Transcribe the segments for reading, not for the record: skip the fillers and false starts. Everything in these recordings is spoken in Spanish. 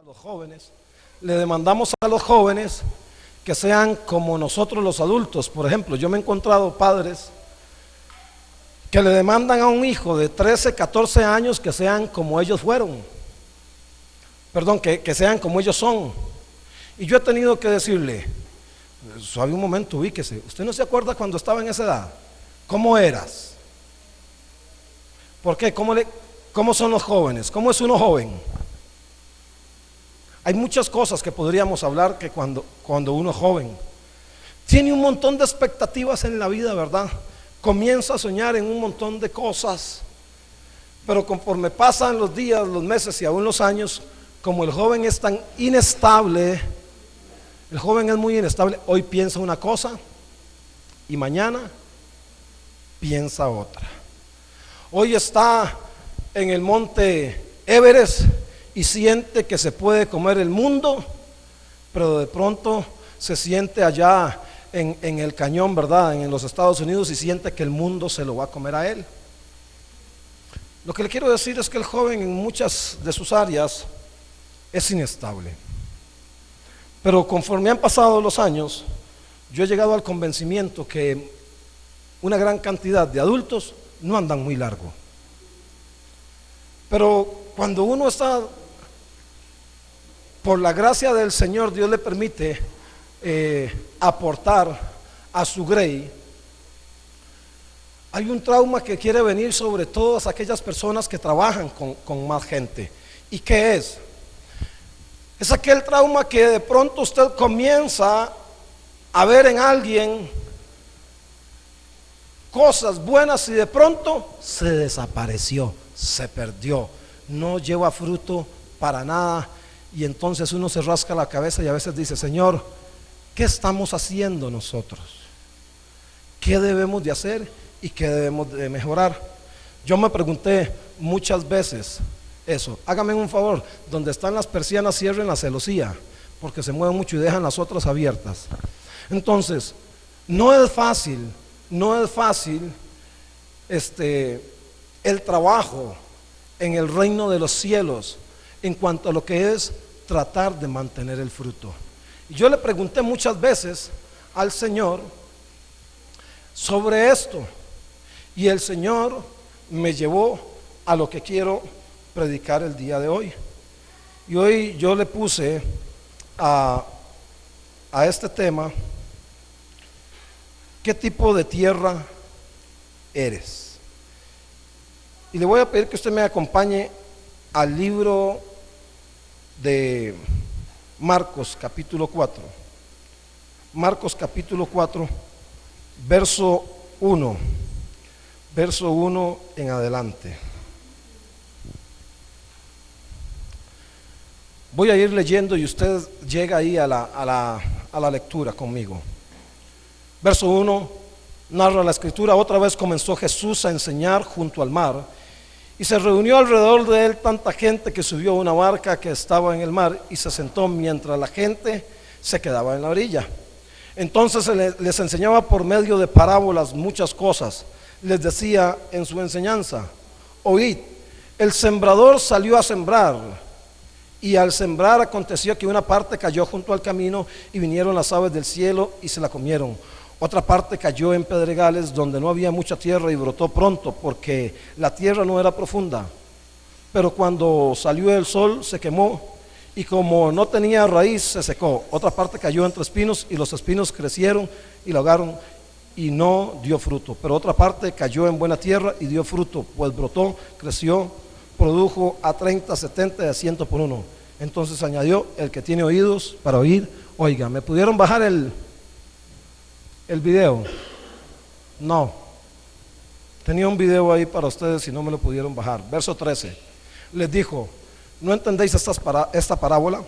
Los jóvenes, le demandamos a los jóvenes que sean como nosotros los adultos. Por ejemplo, yo me he encontrado padres que le demandan a un hijo de 13, 14 años que sean como ellos fueron, perdón, que sean como ellos son. Y yo he tenido que decirle, suave un momento, ubíquese, ¿usted no se acuerda cuando estaba en esa edad? ¿Cómo eras? ¿Por qué? ¿Cómo son los jóvenes? ¿Cómo es uno joven? Hay muchas cosas que podríamos hablar que cuando uno es joven tiene un montón de expectativas en la vida, ¿verdad? Comienza a soñar en un montón de cosas, pero conforme pasan los días, los meses y aún los años, como el joven es tan inestable, el joven es muy inestable, hoy piensa una cosa y mañana piensa otra. Hoy está en el monte Everest y siente que se puede comer el mundo, pero de pronto se siente allá en el cañón, ¿verdad? En los Estados Unidos, y siente que el mundo se lo va a comer a él. Lo que le quiero decir es que el joven en muchas de sus áreas es inestable, pero conforme han pasado los años, yo he llegado al convencimiento que una gran cantidad de adultos no andan muy largo, pero cuando uno está, por la gracia del Señor, Dios le permite aportar a su grey, hay un trauma que quiere venir sobre todas aquellas personas que trabajan con más gente. ¿Y qué es? Es aquel trauma que de pronto usted comienza a ver en alguien cosas buenas y de pronto se desapareció, se perdió, no lleva fruto para nada. Y entonces uno se rasca la cabeza y a veces dice, Señor, ¿qué estamos haciendo nosotros? ¿Qué debemos de hacer y qué debemos de mejorar? Yo me pregunté muchas veces eso. Hágame un favor, donde están las persianas cierren la celosía, porque se mueven mucho y dejan las otras abiertas. Entonces, no es fácil el trabajo en el reino de los cielos en cuanto a lo que es tratar de mantener el fruto. Y yo le pregunté muchas veces al Señor sobre esto, y el Señor me llevó a lo que quiero predicar el día de hoy. Y hoy yo le puse a este tema, ¿qué tipo de tierra eres? Y le voy a pedir que usted me acompañe al libro de Marcos capítulo 4. Marcos capítulo 4, verso 1 en adelante. Voy a ir leyendo y usted llega ahí a la lectura conmigo. Verso 1 narra la escritura: otra vez comenzó Jesús a enseñar junto al mar, y se reunió alrededor de él tanta gente que subió a una barca que estaba en el mar y se sentó mientras la gente se quedaba en la orilla. Entonces les enseñaba por medio de parábolas muchas cosas. Les decía en su enseñanza: oíd, el sembrador salió a sembrar, y al sembrar aconteció que una parte cayó junto al camino, y vinieron las aves del cielo y se la comieron. Otra parte cayó en pedregales donde no había mucha tierra y brotó pronto, porque la tierra no era profunda. Pero cuando salió el sol se quemó, y como no tenía raíz se secó. Otra parte cayó entre espinos, y los espinos crecieron y la ahogaron, y no dio fruto. Pero otra parte cayó en buena tierra y dio fruto, pues brotó, creció, produjo a 30, 70 y a 100 por uno. Entonces añadió: el que tiene oídos para oír, oiga. ¿Me pudieron bajar el video? No. Tenía un video ahí para ustedes y no me lo pudieron bajar. Verso 13. Les dijo: ¿no entendéis esta parábola?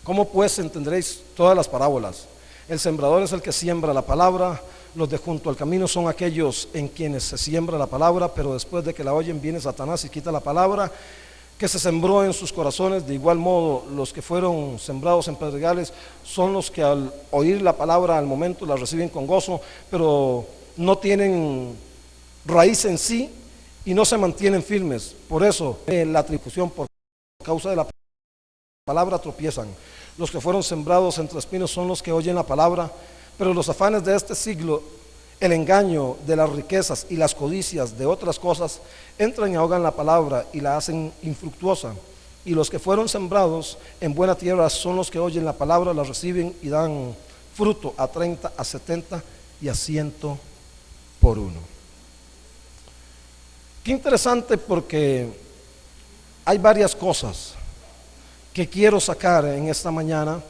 ¿Cómo pues entenderéis todas las parábolas? El sembrador es el que siembra la palabra. Los de junto al camino son aquellos en quienes se siembra la palabra, pero después de que la oyen viene Satanás y quita la palabra que se sembró en sus corazones. De igual modo, los que fueron sembrados en pedregales son los que al oír la palabra al momento la reciben con gozo, pero no tienen raíz en sí y no se mantienen firmes. Por eso, la tribulación por causa de la palabra tropiezan. Los que fueron sembrados entre espinos son los que oyen la palabra, pero los afanes de este siglo, el engaño de las riquezas y las codicias de otras cosas entran y ahogan la palabra y la hacen infructuosa. Y los que fueron sembrados en buena tierra son los que oyen la palabra, la reciben y dan fruto a 30, a 70 y a 100 por uno. Qué interesante, porque hay varias cosas que quiero sacar en esta mañana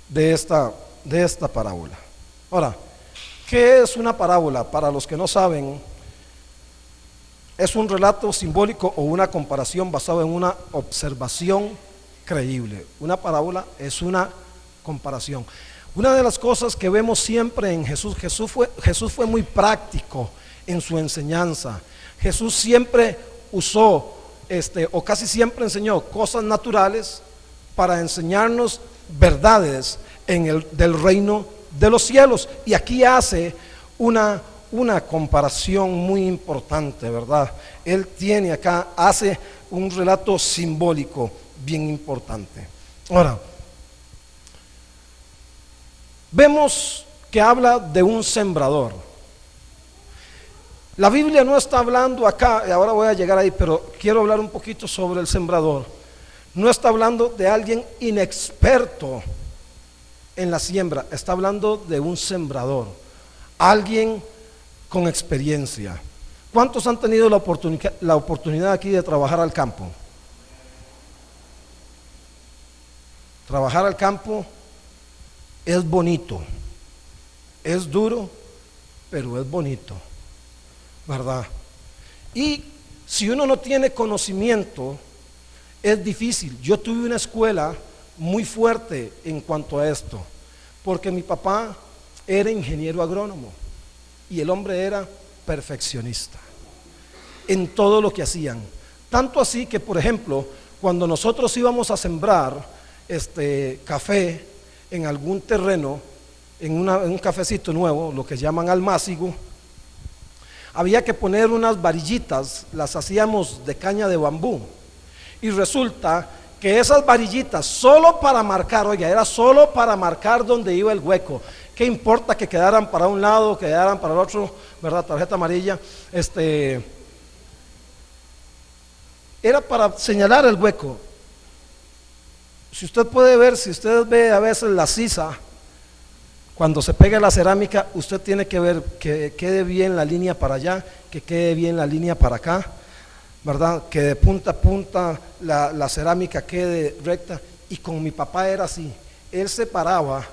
de esta parábola. Ahora, ¿qué es una parábola? Para los que no saben, es un relato simbólico o una comparación basada en una observación creíble. Una parábola es una comparación. Una de las cosas que vemos siempre en Jesús, Jesús fue muy práctico en su enseñanza. Jesús siempre usó, o casi siempre enseñó cosas naturales para enseñarnos verdades del reino de los cielos. Y aquí hace una comparación muy importante, ¿verdad? Él hace un relato simbólico bien importante. Ahora, vemos que habla de un sembrador. La Biblia no está hablando acá, y ahora voy a llegar ahí, pero quiero hablar un poquito sobre el sembrador. No está hablando de alguien inexperto en la siembra, está hablando de un sembrador, alguien con experiencia. ¿Cuántos han tenido la oportunidad aquí de trabajar al campo? Trabajar al campo es bonito, es duro, pero es bonito, ¿verdad? Y si uno no tiene conocimiento, es difícil. Yo tuve una escuela muy fuerte en cuanto a esto, porque mi papá era ingeniero agrónomo y el hombre era perfeccionista en todo lo que hacían. Tanto así que, por ejemplo, cuando nosotros íbamos a sembrar café en algún terreno, en un cafecito nuevo, lo que llaman almácigo, había que poner unas varillitas, las hacíamos de caña de bambú, y resulta que esas varillitas solo para marcar, oiga, era solo para marcar donde iba el hueco. ¿Qué importa que quedaran para un lado, que quedaran para el otro, verdad? Tarjeta amarilla. Era para señalar el hueco. Si usted puede ver, si usted ve a veces la sisa, cuando se pega la cerámica, usted tiene que ver que quede bien la línea para allá, que quede bien la línea para acá, ¿verdad? Que de punta a punta la cerámica quede recta. Y con mi papá era así. Él se paraba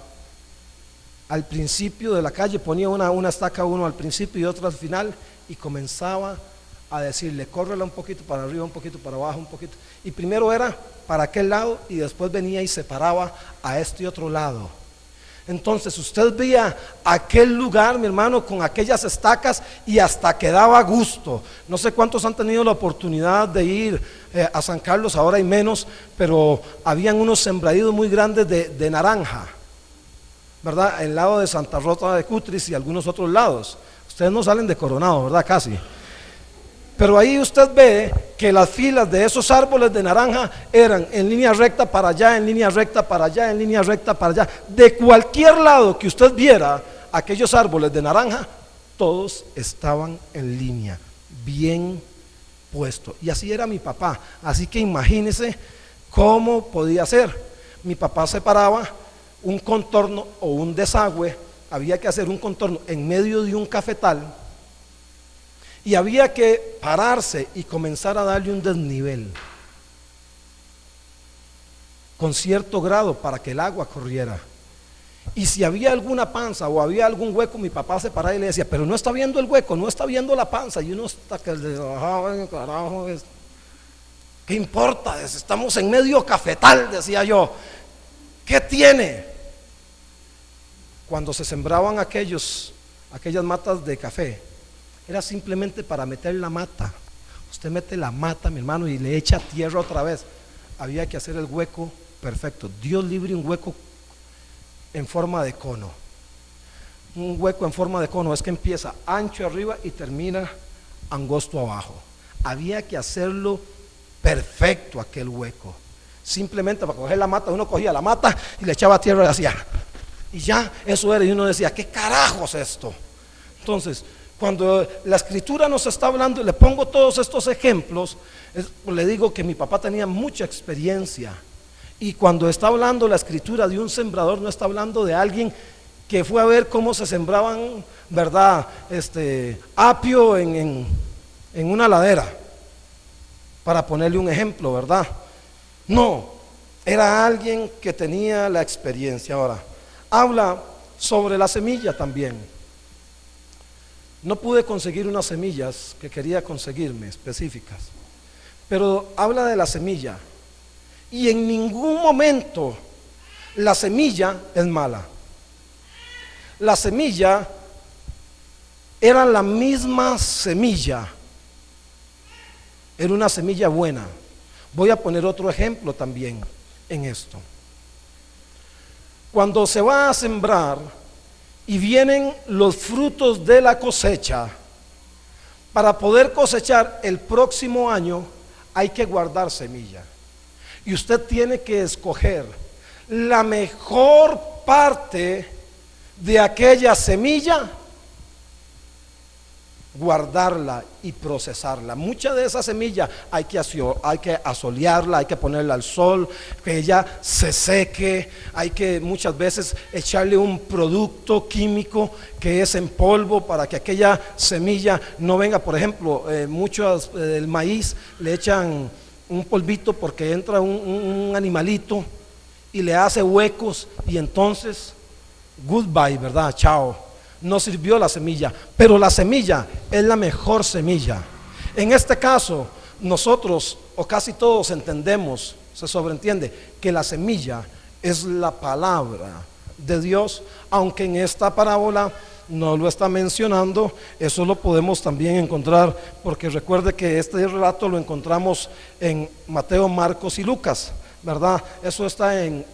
al principio de la calle, ponía una estaca uno al principio y otra al final, y comenzaba a decirle, córrela un poquito para arriba, un poquito para abajo, un poquito. Y primero era para aquel lado y después venía y se paraba a este otro lado. Entonces usted veía aquel lugar, mi hermano, con aquellas estacas y hasta quedaba gusto. No sé cuántos han tenido la oportunidad de ir a San Carlos, ahora hay menos, pero habían unos sembradíos muy grandes de naranja, ¿verdad? El lado de Santa Rosa de Cutris y algunos otros lados. Ustedes no salen de Coronado, ¿verdad? Casi. Pero ahí usted ve que las filas de esos árboles de naranja eran en línea recta para allá, en línea recta para allá, en línea recta para allá. De cualquier lado que usted viera aquellos árboles de naranja, todos estaban en línea, bien puestos. Y así era mi papá. Así que imagínese cómo podía ser. Mi papá separaba un contorno o un desagüe, había que hacer un contorno en medio de un cafetal. Y había que pararse y comenzar a darle un desnivel con cierto grado para que el agua corriera. Y si había alguna panza o había algún hueco, mi papá se paraba y le decía, pero no está viendo el hueco, no está viendo la panza. Y uno está que le bajaba, carajo, ¿qué importa? Estamos en medio cafetal, decía yo. ¿Qué tiene? cuando se sembraban aquellas matas de café, era simplemente para meter la mata. Usted mete la mata, mi hermano, y le echa tierra otra vez. Había que hacer el hueco perfecto. Dios libre un hueco en forma de cono. Un hueco en forma de cono es que empieza ancho arriba y termina angosto abajo. Había que hacerlo perfecto aquel hueco. Simplemente para coger la mata, uno cogía la mata y le echaba tierra y hacía. Y ya, eso era. Y uno decía, ¿qué carajos es esto? Entonces, cuando la escritura nos está hablando, le pongo todos estos ejemplos, le digo que mi papá tenía mucha experiencia. Y cuando está hablando la escritura de un sembrador, no está hablando de alguien que fue a ver cómo se sembraban, ¿verdad? Apio en una ladera, para ponerle un ejemplo, ¿verdad? No, era alguien que tenía la experiencia. Ahora, habla sobre la semilla también. No pude conseguir unas semillas que quería conseguirme específicas, pero habla de la semilla. Y en ningún momento la semilla es mala. La semilla era la misma semilla, era una semilla buena. Voy a poner otro ejemplo también en esto. Cuando se va a sembrar y vienen los frutos de la cosecha, para poder cosechar el próximo año hay que guardar semilla. Y usted tiene que escoger la mejor parte de aquella semilla, guardarla y procesarla. Mucha de esa semilla hay que asolearla, hay que ponerla al sol, que ella se seque, hay que muchas veces echarle un producto químico que es en polvo para que aquella semilla no venga. Por ejemplo, muchos del maíz le echan un polvito porque entra un animalito y le hace huecos y entonces goodbye, ¿verdad? Chao. No sirvió la semilla, pero la semilla es la mejor semilla. En este caso, nosotros o casi todos entendemos, se sobreentiende que la semilla es la palabra de Dios, aunque en esta parábola no lo está mencionando. Eso lo podemos también encontrar, porque recuerde que este relato lo encontramos en Mateo, Marcos y Lucas, ¿verdad? Eso está en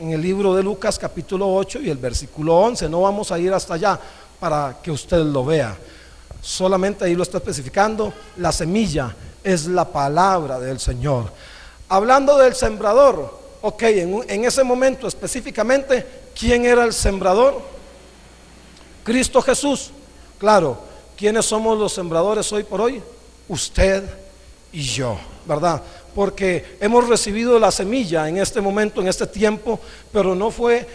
el libro de Lucas capítulo 8 y el versículo 11. No vamos a ir hasta allá para que usted lo vea, solamente ahí lo está especificando. La semilla es la palabra del Señor. Hablando del sembrador, ok, en ese momento específicamente, ¿quién era el sembrador? Cristo Jesús. Claro, ¿quiénes somos los sembradores hoy por hoy? Usted y yo, ¿verdad? Porque hemos recibido la semilla en este momento, en este tiempo, pero no fue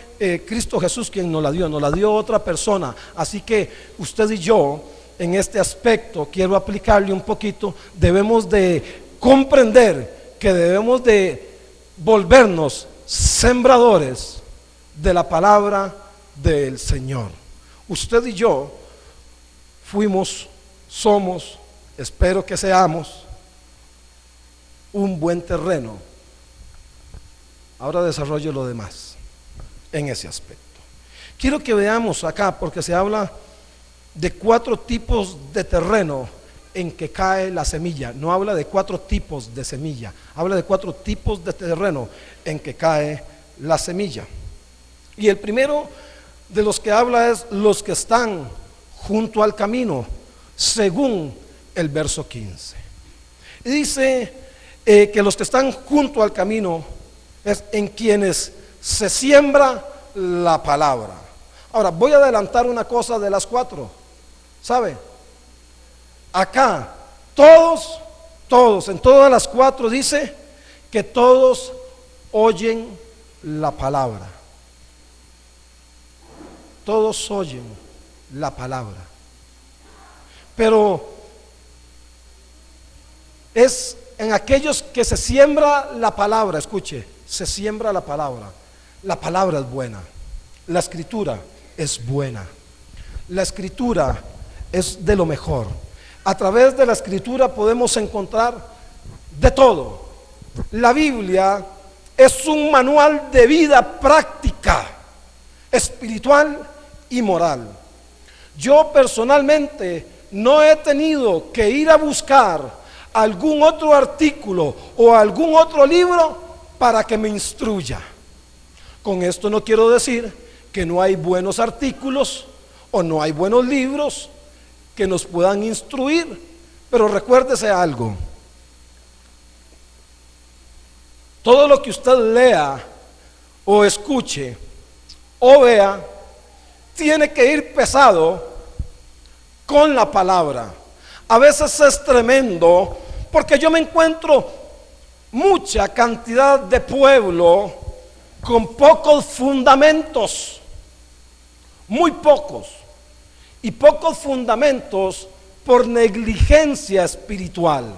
Cristo Jesús quien nos la dio otra persona. Así que usted y yo, en este aspecto, quiero aplicarle un poquito, debemos de comprender que debemos de volvernos sembradores de la palabra del Señor. Usted y yo somos, espero que seamos, un buen terreno. Ahora desarrollo lo demás en ese aspecto. Quiero que veamos acá, porque se habla de 4 tipos de terreno en que cae la semilla. No habla de 4 tipos de semilla, habla de 4 tipos de terreno en que cae la semilla. Y el primero de los que habla es los que están junto al camino, según el verso 15. Y dice que los que están junto al camino es en quienes se siembra la palabra. Ahora voy a adelantar una cosa de las 4. ¿Sabe? Acá todos, en todas las 4 dice que todos oyen la palabra. Todos oyen la palabra. Pero es en aquellos que se siembra la palabra. Escuche, se siembra la palabra. La palabra es buena. La escritura es buena. La escritura es de lo mejor. A través de la escritura podemos encontrar de todo. La Biblia es un manual de vida práctica, espiritual y moral. Yo personalmente no he tenido que ir a buscar algún otro artículo o algún otro libro para que me instruya. Con esto no quiero decir que no hay buenos artículos o no hay buenos libros que nos puedan instruir, pero recuérdese algo: todo lo que usted lea o escuche o vea tiene que ir pesado con la palabra. A veces es tremendo porque yo me encuentro mucha cantidad de pueblo con pocos fundamentos, muy pocos, y pocos fundamentos por negligencia espiritual.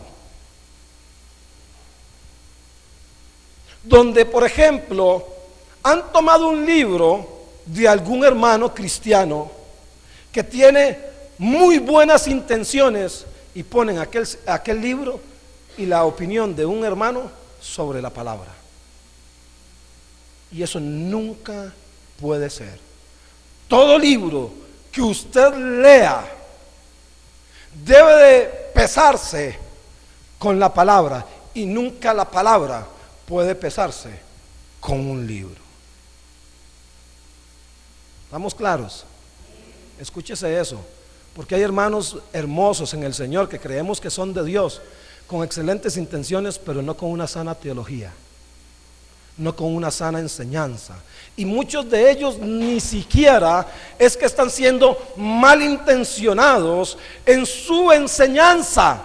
Donde, por ejemplo, han tomado un libro de algún hermano cristiano que tiene muy buenas intenciones y ponen aquel libro y la opinión de un hermano sobre la palabra. Y eso nunca puede ser. Todo libro que usted lea debe de pesarse con la palabra, y nunca la palabra puede pesarse con un libro. ¿Estamos claros? Escúchese eso, porque hay hermanos hermosos en el Señor que creemos que son de Dios, con excelentes intenciones, pero no con una sana teología, no con una sana enseñanza. Y muchos de ellos ni siquiera es que están siendo malintencionados en su enseñanza,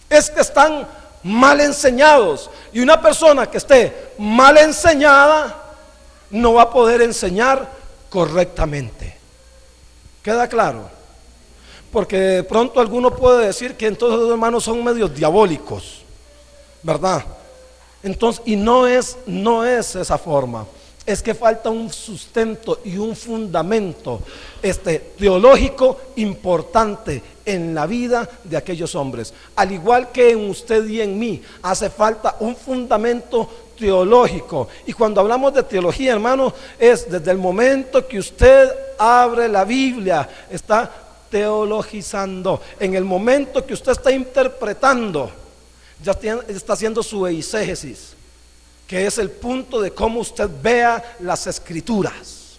es que están mal enseñados. Y una persona que esté mal enseñada no va a poder enseñar correctamente. ¿Queda claro? Porque de pronto alguno puede decir que entonces los hermanos son medios diabólicos, ¿verdad? Entonces, y no es esa forma. Es que falta un sustento y un fundamento teológico importante en la vida de aquellos hombres. Al igual que en usted y en mí, hace falta un fundamento teológico. Y cuando hablamos de teología, hermano, es desde el momento que usted abre la Biblia, está teologizando. En el momento que usted está interpretando, ya está haciendo su eisegesis, que es el punto de cómo usted vea las escrituras.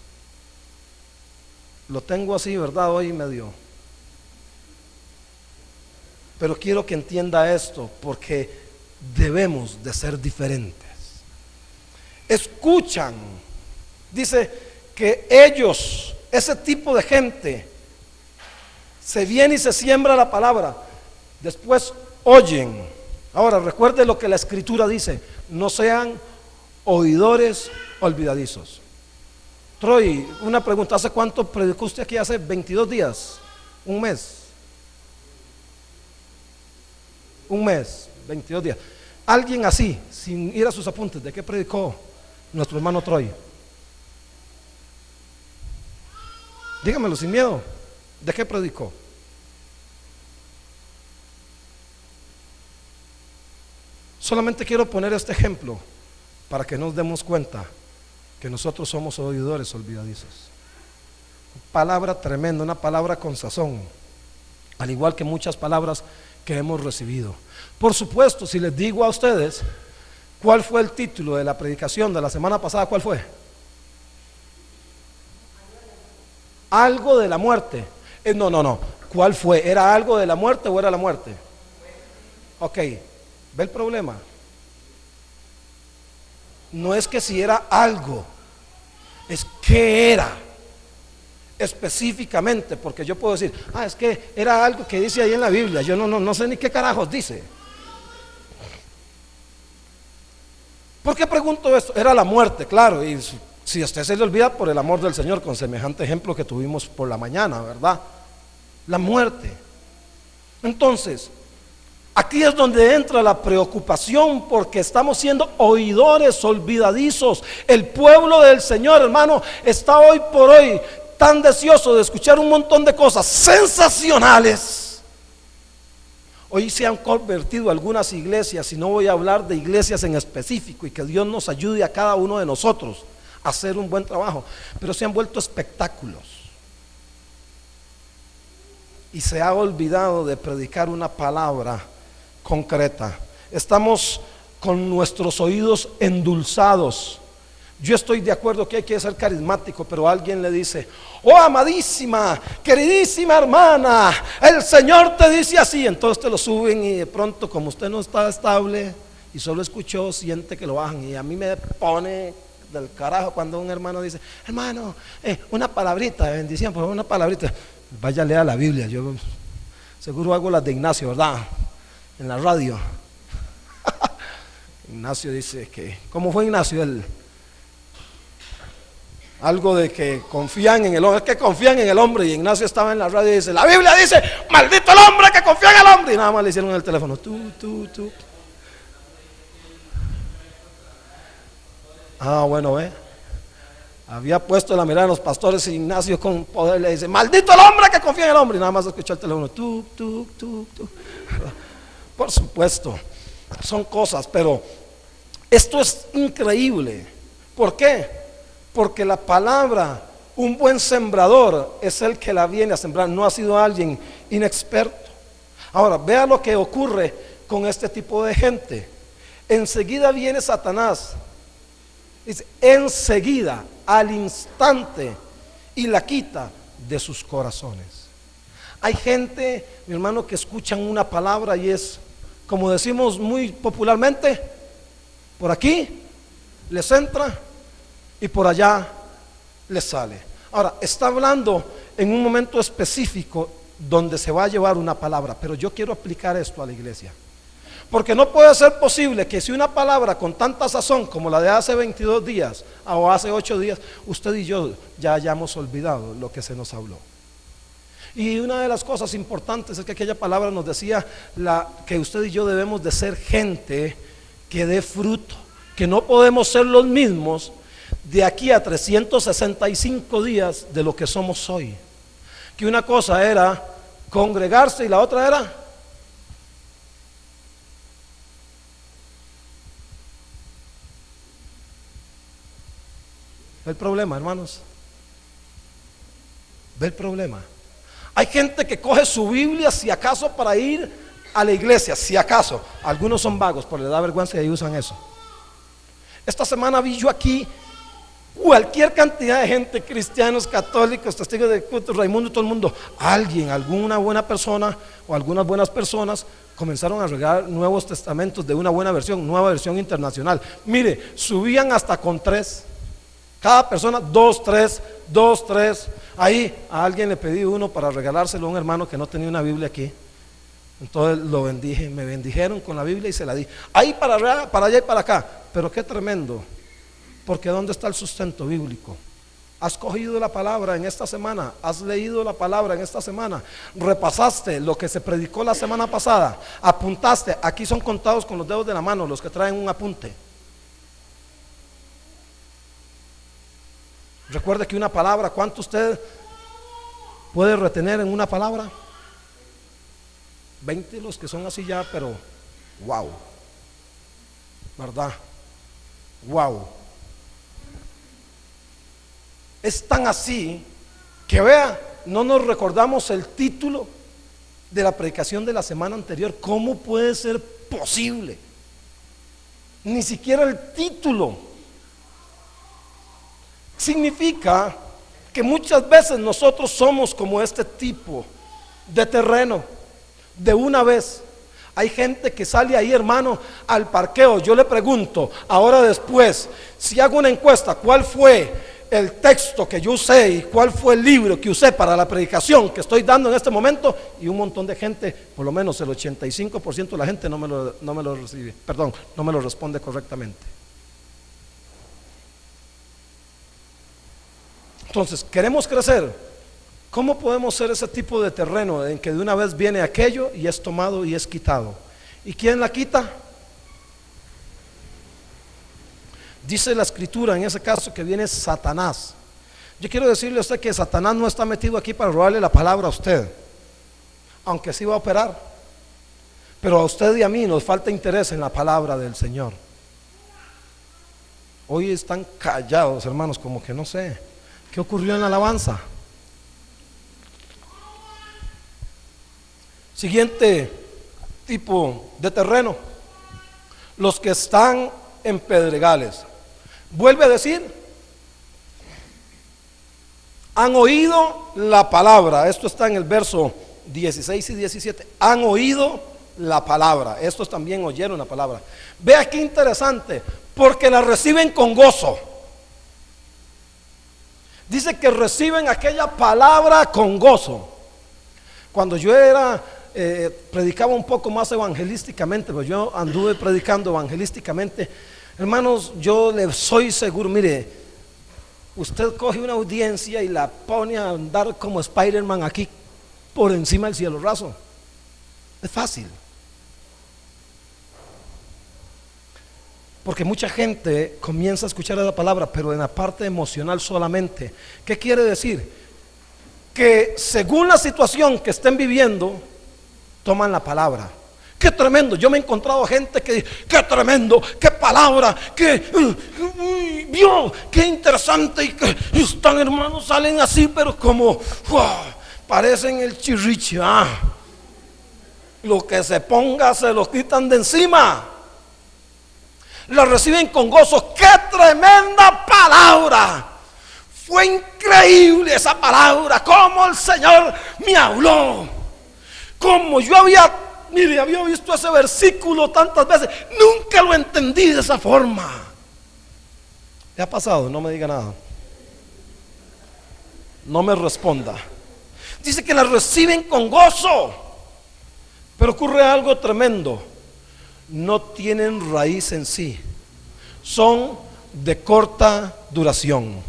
Lo tengo así, ¿verdad? Hoy medio. Pero quiero que entienda esto, porque debemos de ser diferentes. Escuchan, dice que ellos, ese tipo de gente, se viene y se siembra la palabra, después oyen. Ahora recuerde lo que la escritura dice: no sean oidores olvidadizos. Troy, una pregunta: ¿hace cuánto predicó usted aquí? ¿Hace 22 días? ¿Un mes? Un mes, 22 días. Alguien así, sin ir a sus apuntes, ¿de qué predicó nuestro hermano Troy? Dígamelo sin miedo. ¿De qué predicó? Solamente quiero poner este ejemplo para que nos demos cuenta que nosotros somos oidores olvidadizos. Palabra tremenda, una palabra con sazón, al igual que muchas palabras que hemos recibido. Por supuesto, si les digo a ustedes cuál fue el título de la predicación de la semana pasada, ¿cuál fue? Algo de la muerte. No. ¿Cuál fue? ¿Era algo de la muerte o era la muerte? Ok, ¿ve el problema? No es que si era algo, es que era específicamente, porque yo puedo decir, es que era algo que dice ahí en la Biblia, yo no sé ni qué carajos dice. ¿Por qué pregunto esto? Era la muerte, claro, y si a usted se le olvida, por el amor del Señor, con semejante ejemplo que tuvimos por la mañana, ¿verdad? La muerte. Entonces, aquí es donde entra la preocupación, porque estamos siendo oidores olvidadizos. El pueblo del Señor, hermano, está hoy por hoy tan deseoso de escuchar un montón de cosas sensacionales. Hoy se han convertido algunas iglesias, y no voy a hablar de iglesias en específico, y que Dios nos ayude a cada uno de nosotros a hacer un buen trabajo, pero se han vuelto espectáculos. y se ha olvidado de predicar una palabra concreta. Estamos con nuestros oídos endulzados. Yo estoy de acuerdo que hay que ser carismático, pero alguien le dice: oh amadísima, queridísima hermana, el Señor te dice así. Entonces te lo suben y de pronto, como usted no está estable y solo escuchó, siente que lo bajan. Y a mí me pone del carajo cuando un hermano dice: hermano, una palabrita de bendición, por favor, una palabrita. Vaya, lea la Biblia. Yo seguro hago las de Ignacio, ¿verdad? En la radio. Ignacio dice que, ¿cómo fue Ignacio? Algo de que confían en el hombre, es que confían en el hombre. Y Ignacio estaba en la radio y dice: la Biblia dice, maldito el hombre que confía en el hombre. Y nada más le hicieron el teléfono, tú. Ah, bueno, había puesto la mirada en los pastores y Ignacio con poder le dice: maldito el hombre que confía en el hombre. Y nada más escuchó el teléfono, tú. Por supuesto, son cosas, pero esto es increíble. ¿Por qué? Porque la palabra, un buen sembrador es el que la viene a sembrar, no ha sido alguien inexperto. Ahora, vea lo que ocurre con este tipo de gente. Enseguida viene Satanás, dice, enseguida, al instante, y la quita de sus corazones. Hay gente, mi hermano, que escuchan una palabra y es, como decimos muy popularmente, por aquí les entra y por allá les sale. Ahora, está hablando en un momento específico donde se va a llevar una palabra, pero yo quiero aplicar esto a la iglesia. Porque no puede ser posible que si una palabra con tanta sazón como la de hace 22 días o hace 8 días, usted y yo ya hayamos olvidado lo que se nos habló. Y una de las cosas importantes es que aquella palabra nos decía que usted y yo debemos de ser gente que dé fruto, que no podemos ser los mismos de aquí a 365 días de lo que somos hoy. Que una cosa era congregarse y la otra era el problema, hermanos. Ve el problema. Hay gente que coge su Biblia si acaso para ir a la iglesia, si acaso. Algunos son vagos, pero les da vergüenza y usan eso. Esta semana vi yo aquí cualquier cantidad de gente, cristianos, católicos, testigos de culto, Raimundo, todo el mundo. Alguna buena persona o algunas buenas personas comenzaron a regalar nuevos testamentos de una buena versión, nueva versión internacional. Mire, subían hasta con 3. Cada persona, 2, 3. Ahí a alguien le pedí uno para regalárselo a un hermano que no tenía una Biblia aquí. Entonces lo bendije, me bendijeron con la Biblia y se la di. Ahí para allá y para acá. Pero qué tremendo. Porque ¿dónde está el sustento bíblico? ¿Has cogido la palabra en esta semana? ¿Has leído la palabra en esta semana? ¿Repasaste lo que se predicó la semana pasada? ¿Apuntaste? Aquí son contados con los dedos de la mano los que traen un apunte. Recuerde que una palabra, ¿cuánto usted puede retener en una palabra? 20 los que son así ya, pero wow, ¿verdad? Wow. Es tan así que vea, no nos recordamos el título de la predicación de la semana anterior. ¿Cómo puede ser posible? Ni siquiera el título. Significa que muchas veces nosotros somos como este tipo de terreno. De una vez hay gente que sale ahí, hermano, al parqueo. Yo le pregunto, ahora después, si hago una encuesta, ¿cuál fue el texto que yo usé y cuál fue el libro que usé para la predicación que estoy dando en este momento? Y un montón de gente, por lo menos el 85% de la gente no me lo recibe, perdón, no me lo responde correctamente. Entonces, queremos crecer. ¿Cómo podemos ser ese tipo de terreno en que de una vez viene aquello y es tomado y es quitado? ¿Y quién la quita? Dice la escritura en ese caso que viene Satanás. Yo quiero decirle a usted que Satanás no está metido aquí para robarle la palabra a usted, aunque sí va a operar. Pero a usted y a mí nos falta interés en la palabra del Señor. Hoy están callados, hermanos, como que no sé. ¿Qué ocurrió en la alabanza? Siguiente tipo de terreno: los que están en pedregales. Vuelve a decir, han oído la palabra. Esto está en el verso 16 y 17. Han oído la palabra. Estos también oyeron la palabra. Vea qué interesante, porque la reciben con gozo. Dice que reciben aquella palabra con gozo. Cuando yo predicaba un poco más evangelísticamente, pues yo anduve predicando evangelísticamente, hermanos, yo le soy seguro, mire, usted coge una audiencia y la pone a andar como Spider-Man aquí por encima del cielo raso. Es fácil. Porque mucha gente comienza a escuchar esa palabra, pero en la parte emocional solamente. ¿Qué quiere decir? Que según la situación que estén viviendo, toman la palabra. ¡Qué tremendo! Yo me he encontrado gente que dice, ¡qué tremendo! ¡Qué palabra! ¡Vio! ¡Qué interesante! Y están, hermanos, salen así, pero como parecen el chirrichi. Lo que se ponga se lo quitan de encima. Lo reciben con gozo. ¡Qué tremenda palabra! Fue increíble esa palabra. Cómo el Señor me habló. Como yo había visto ese versículo tantas veces, nunca lo entendí de esa forma. ¿Qué ha pasado? No me diga nada. No me responda. Dice que la reciben con gozo. Pero ocurre algo tremendo. No tienen raíz en sí. Son de corta duración.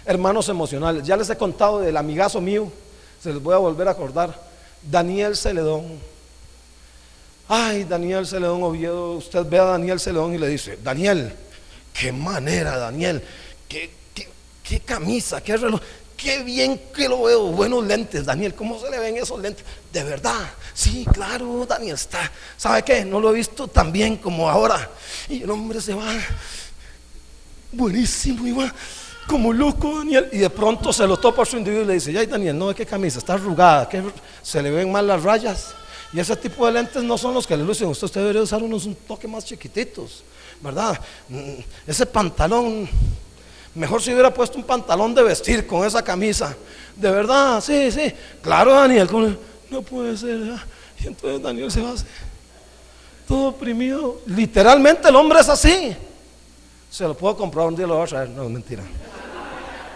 Hermanos emocionales, ya les he contado del amigazo mío, se les voy a volver a acordar, Daniel Celedón. Ay, Daniel Celedón Oviedo. Usted ve a Daniel Celedón y le dice, Daniel, qué manera, Daniel, qué camisa, qué reloj, qué bien que lo veo, buenos lentes, Daniel, ¿cómo se le ven esos lentes? De verdad, sí, claro, Daniel está, ¿sabe qué? No lo he visto tan bien como ahora. Y el hombre se va, buenísimo, y va como loco, Daniel. Y de pronto se lo topa a su individuo y le dice, ay, Daniel, no, qué camisa, está arrugada, se le ven mal las rayas. Y ese tipo de lentes no son los que le lucen. Usted debería usar unos un toque más chiquititos, ¿verdad? Ese pantalón, mejor si hubiera puesto un pantalón de vestir con esa camisa. De verdad, sí, claro, Daniel, no puede ser, ¿verdad? Y entonces Daniel se va así, todo oprimido. Literalmente el hombre es así. Se lo puedo comprar un día, lo voy a traer. No, es mentira.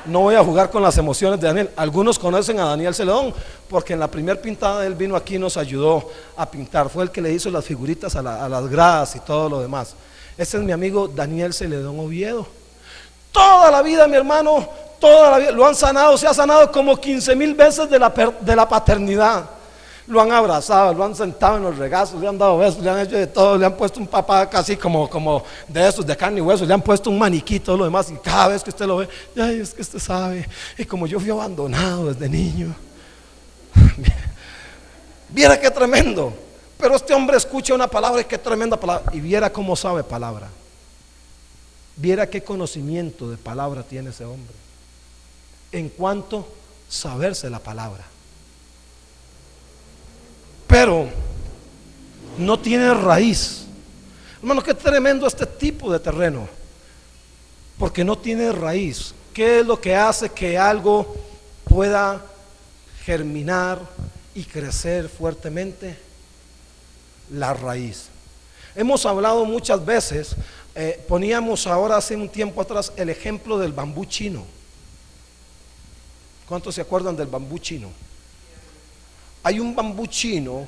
No voy a jugar con las emociones de Daniel. Algunos conocen a Daniel Celedón porque en la primera pintada él vino aquí y nos ayudó a pintar. Fue el que le hizo las figuritas a las gradas y todo lo demás. Ese es mi amigo Daniel Celedón Oviedo. Toda la vida, mi hermano, toda la vida lo han sanado. Se ha sanado como 15,000 veces de la paternidad. Lo han abrazado, lo han sentado en los regazos, le han dado besos, le han hecho de todo, le han puesto un papá casi como de esos de carne y hueso, le han puesto un maniquí, todo lo demás. Y cada vez que usted lo ve, ay, es que usted sabe, y como yo fui abandonado desde niño. Viera qué tremendo. Pero este hombre escucha una palabra y qué tremenda palabra. Y viera cómo sabe palabra. Viera qué conocimiento de palabra tiene ese hombre en cuanto saberse la palabra. Pero no tiene raíz. Hermano, qué tremendo este tipo de terreno, porque no tiene raíz. ¿Qué es lo que hace que algo pueda germinar y crecer fuertemente? La raíz. Hemos hablado muchas veces, poníamos ahora hace un tiempo atrás el ejemplo del bambú chino. ¿Cuántos se acuerdan del bambú chino? Hay un bambú chino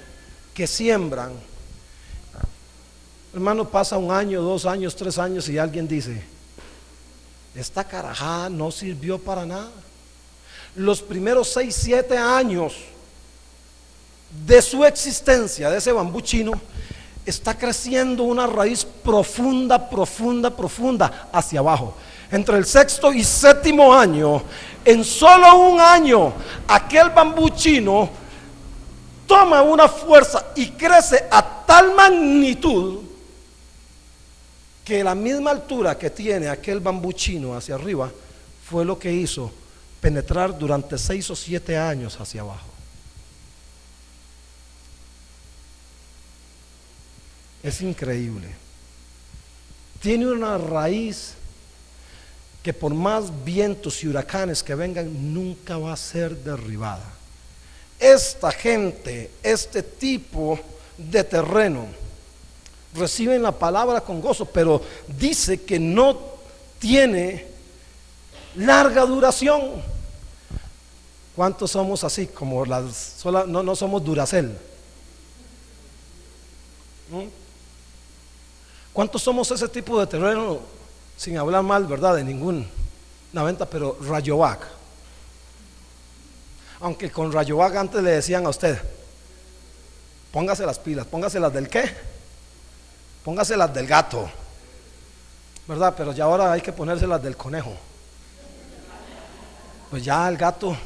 que siembran, hermano, pasa 1 año, 2 años, 3 años y alguien dice, esta carajada no sirvió para nada. Los primeros 6, 7 años de su existencia, de ese bambú chino, está creciendo una raíz profunda hacia abajo. Entre el 6º y 7º año, en solo 1 año, aquel bambú chino toma una fuerza y crece a tal magnitud que la misma altura que tiene aquel bambú chino hacia arriba fue lo que hizo penetrar durante 6 o 7 años hacia abajo. Es increíble. Tiene una raíz que por más vientos y huracanes que vengan, nunca va a ser derribada. Esta gente, este tipo de terreno, reciben la palabra con gozo, pero dice que no tiene larga duración. ¿Cuántos somos así? Como no somos Duracell. ¿Cuántos somos ese tipo de terreno? Sin hablar mal, ¿verdad? De ninguna venta, pero Rayovac. Aunque con Rayovac antes le decían a usted, póngase las pilas, póngase las del qué, póngase las del gato, ¿verdad? Pero ya ahora hay que ponerse las del conejo. Pues ya el gato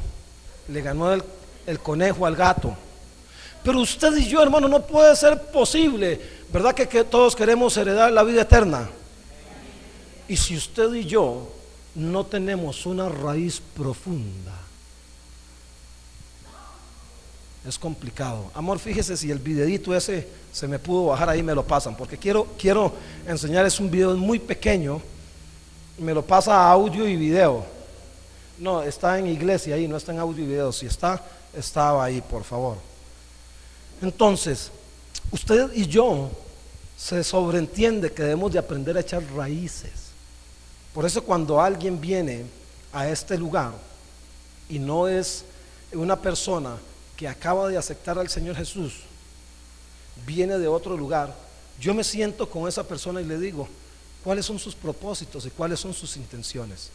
le ganó el conejo al gato. Pero usted y yo, hermano, no puede ser posible, ¿verdad? Que todos queremos heredar la vida eterna. Y si usted y yo no tenemos una raíz profunda, es complicado. Amor, fíjese si el videito ese se me pudo bajar ahí, me lo pasan, porque quiero enseñar, es un video muy pequeño, me lo pasa a audio y video. No, está en iglesia ahí, no está en audio y video. Si estaba ahí, por favor. Entonces, usted y yo se sobreentiende que debemos de aprender a echar raíces. Por eso cuando alguien viene a este lugar y no es una persona que acaba de aceptar al Señor Jesús, viene de otro lugar, yo me siento con esa persona y le digo, ¿cuáles son sus propósitos y cuáles son sus intenciones?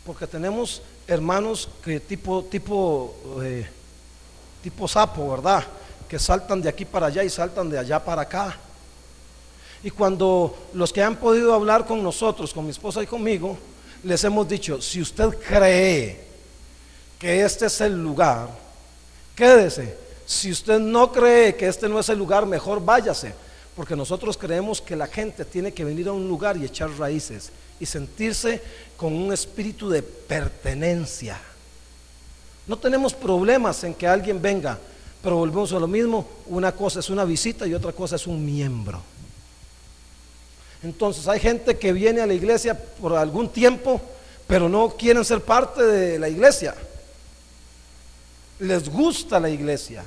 Porque tenemos hermanos que tipo sapo, ¿verdad? Que saltan de aquí para allá y saltan de allá para acá. Y cuando los que han podido hablar con nosotros, con mi esposa y conmigo, les hemos dicho, si usted cree que este es el lugar, quédese. Si usted no cree que este no es el lugar, mejor váyase. Porque nosotros creemos que la gente tiene que venir a un lugar y echar raíces y sentirse con un espíritu de pertenencia. No tenemos problemas en que alguien venga, pero volvemos a lo mismo, una cosa es una visita y otra cosa es un miembro. Entonces hay gente que viene a la iglesia por algún tiempo, pero no quieren ser parte de la iglesia. Les gusta la iglesia,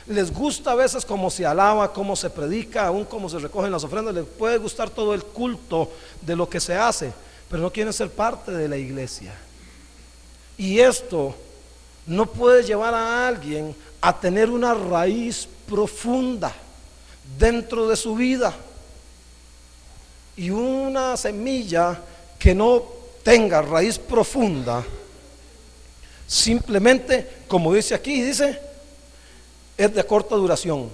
les gusta a veces cómo se alaba, cómo se predica, aún cómo se recogen las ofrendas, les puede gustar todo el culto de lo que se hace, pero no quieren ser parte de la iglesia. Y esto no puede llevar a alguien a tener una raíz profunda dentro de su vida. Y una semilla que no tenga raíz profunda, simplemente, como dice aquí, dice, es de corta duración.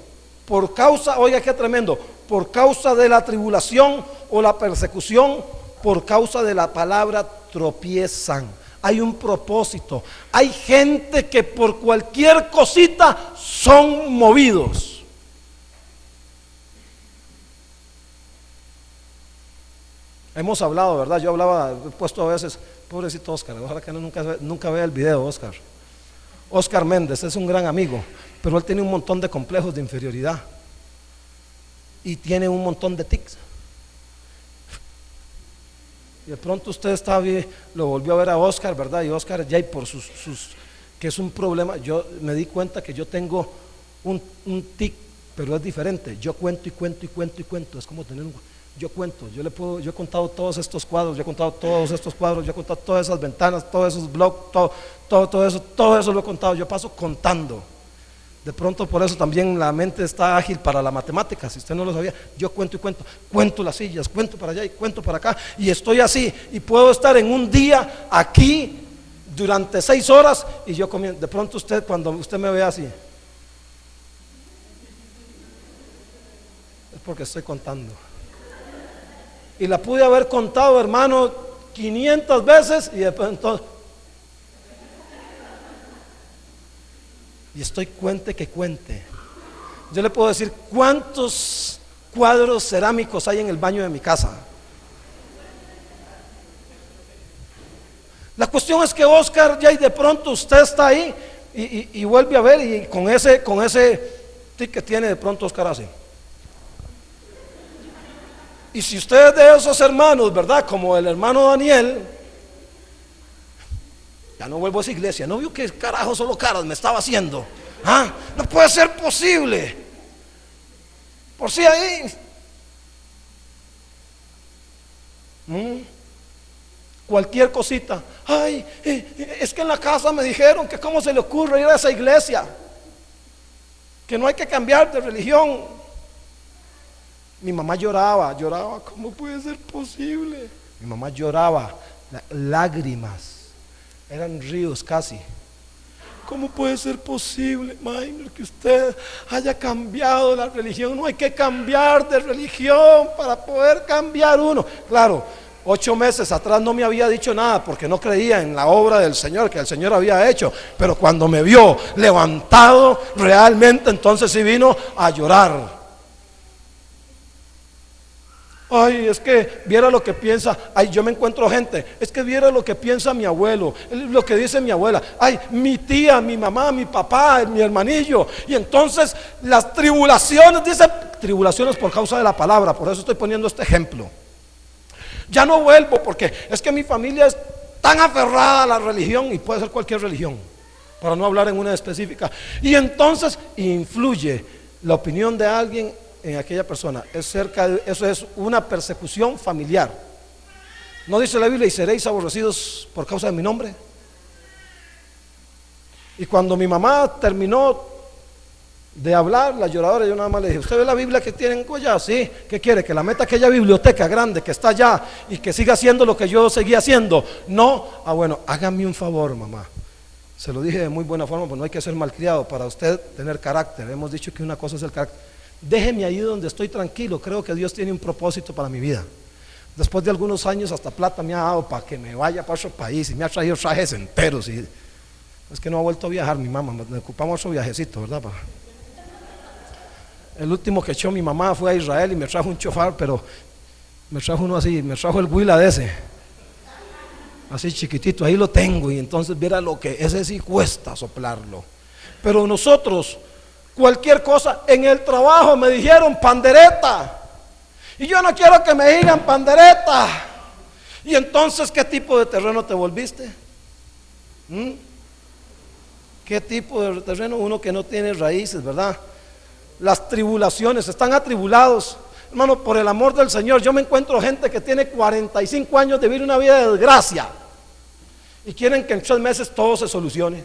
Por causa, oiga qué tremendo, por causa de la tribulación o la persecución, por causa de la palabra tropiezan. Hay un propósito. Hay gente que por cualquier cosita son movidos. Hemos hablado, ¿verdad? Yo hablaba, he puesto a veces, pobrecito Oscar, ojalá que nunca vea el video, Oscar. Oscar Méndez es un gran amigo, pero él tiene un montón de complejos de inferioridad y tiene un montón de tics. Y de pronto usted está bien, lo volvió a ver a Oscar, ¿verdad? Y Oscar ya, y por sus que es un problema, yo me di cuenta que yo tengo un tic, pero es diferente. Yo cuento y cuento y cuento y cuento, es como tener yo cuento, yo he contado todos estos cuadros, yo he contado todos estos cuadros, yo he contado todas esas ventanas, todos esos blogs, todo eso lo he contado, yo paso contando. De pronto por eso también la mente está ágil para la matemática, si usted no lo sabía, yo cuento y cuento las sillas, cuento para allá y cuento para acá, y estoy así, y puedo estar en un día aquí durante 6 horas, y yo comienzo, de pronto usted, cuando usted me ve así, es porque estoy contando. Y la pude haber contado, hermano, 500 veces y después entonces, y estoy cuente que cuente. Yo le puedo decir cuántos cuadros cerámicos hay en el baño de mi casa. La cuestión es que Oscar ya y de pronto usted está ahí y vuelve a ver y con ese tic que tiene de pronto Oscar así. Y si usted es de esos hermanos, ¿verdad? Como el hermano Daniel, ya no vuelvo a esa iglesia. ¿No vio que carajo solo caras me estaba haciendo? ¿Ah? No puede ser posible. Por si ahí. Cualquier cosita. Ay, es que en la casa me dijeron que cómo se le ocurre ir a esa iglesia, que no hay que cambiar de religión. Mi mamá lloraba, ¿cómo puede ser posible? Mi mamá lloraba, lágrimas, eran ríos casi. ¿Cómo puede ser posible, Minor, que usted haya cambiado la religión? No hay que cambiar de religión para poder cambiar uno. Claro, 8 meses atrás no me había dicho nada porque no creía en la obra del Señor, que el Señor había hecho. Pero cuando me vio levantado realmente, entonces sí vino a llorar. Ay, es que viera lo que piensa. Ay, yo me encuentro gente. Es que viera lo que piensa mi abuelo, lo que dice mi abuela. Ay, mi tía, mi mamá, mi papá, mi hermanillo. Y entonces las tribulaciones, dice tribulaciones por causa de la palabra. Por eso estoy poniendo este ejemplo. Ya no vuelvo porque es que mi familia es tan aferrada a la religión, y puede ser cualquier religión, para no hablar en una específica. Y entonces influye la opinión de alguien en aquella persona. Eso es una persecución familiar. ¿No dice la Biblia: y seréis aborrecidos por causa de mi nombre? Y cuando mi mamá terminó de hablar, la lloradora, yo nada más le dije: ¿usted ve la Biblia que tienen allá? Sí. ¿Qué quiere? ¿Que la meta a aquella biblioteca grande que está allá y que siga haciendo lo que yo seguía haciendo? No. Ah, bueno, hágame un favor, mamá. Se lo dije de muy buena forma, pues no hay que ser malcriado para usted tener carácter. Hemos dicho que una cosa es el carácter. Déjeme ahí donde estoy tranquilo. Creo que Dios tiene un propósito para mi vida. Después de algunos años hasta plata me ha dado para que me vaya para otro país, y me ha traído trajes enteros. Y es que no ha vuelto a viajar mi mamá. Me ocupamos otro viajecito, ¿verdad? El último que echó mi mamá fue a Israel y me trajo un chofar, pero me trajo uno así, me trajo el Huila de ese, así chiquitito. Ahí lo tengo, y entonces viera lo que ese sí cuesta soplarlo. Pero nosotros, cualquier cosa, en el trabajo me dijeron pandereta, y yo no quiero que me digan pandereta. Y entonces, ¿qué tipo de terreno te volviste? ¿Qué tipo de terreno? Uno que no tiene raíces, ¿verdad? Las tribulaciones, están atribulados. Hermano, por el amor del Señor, yo me encuentro gente que tiene 45 años de vivir una vida de desgracia y quieren que en 3 meses todo se solucione.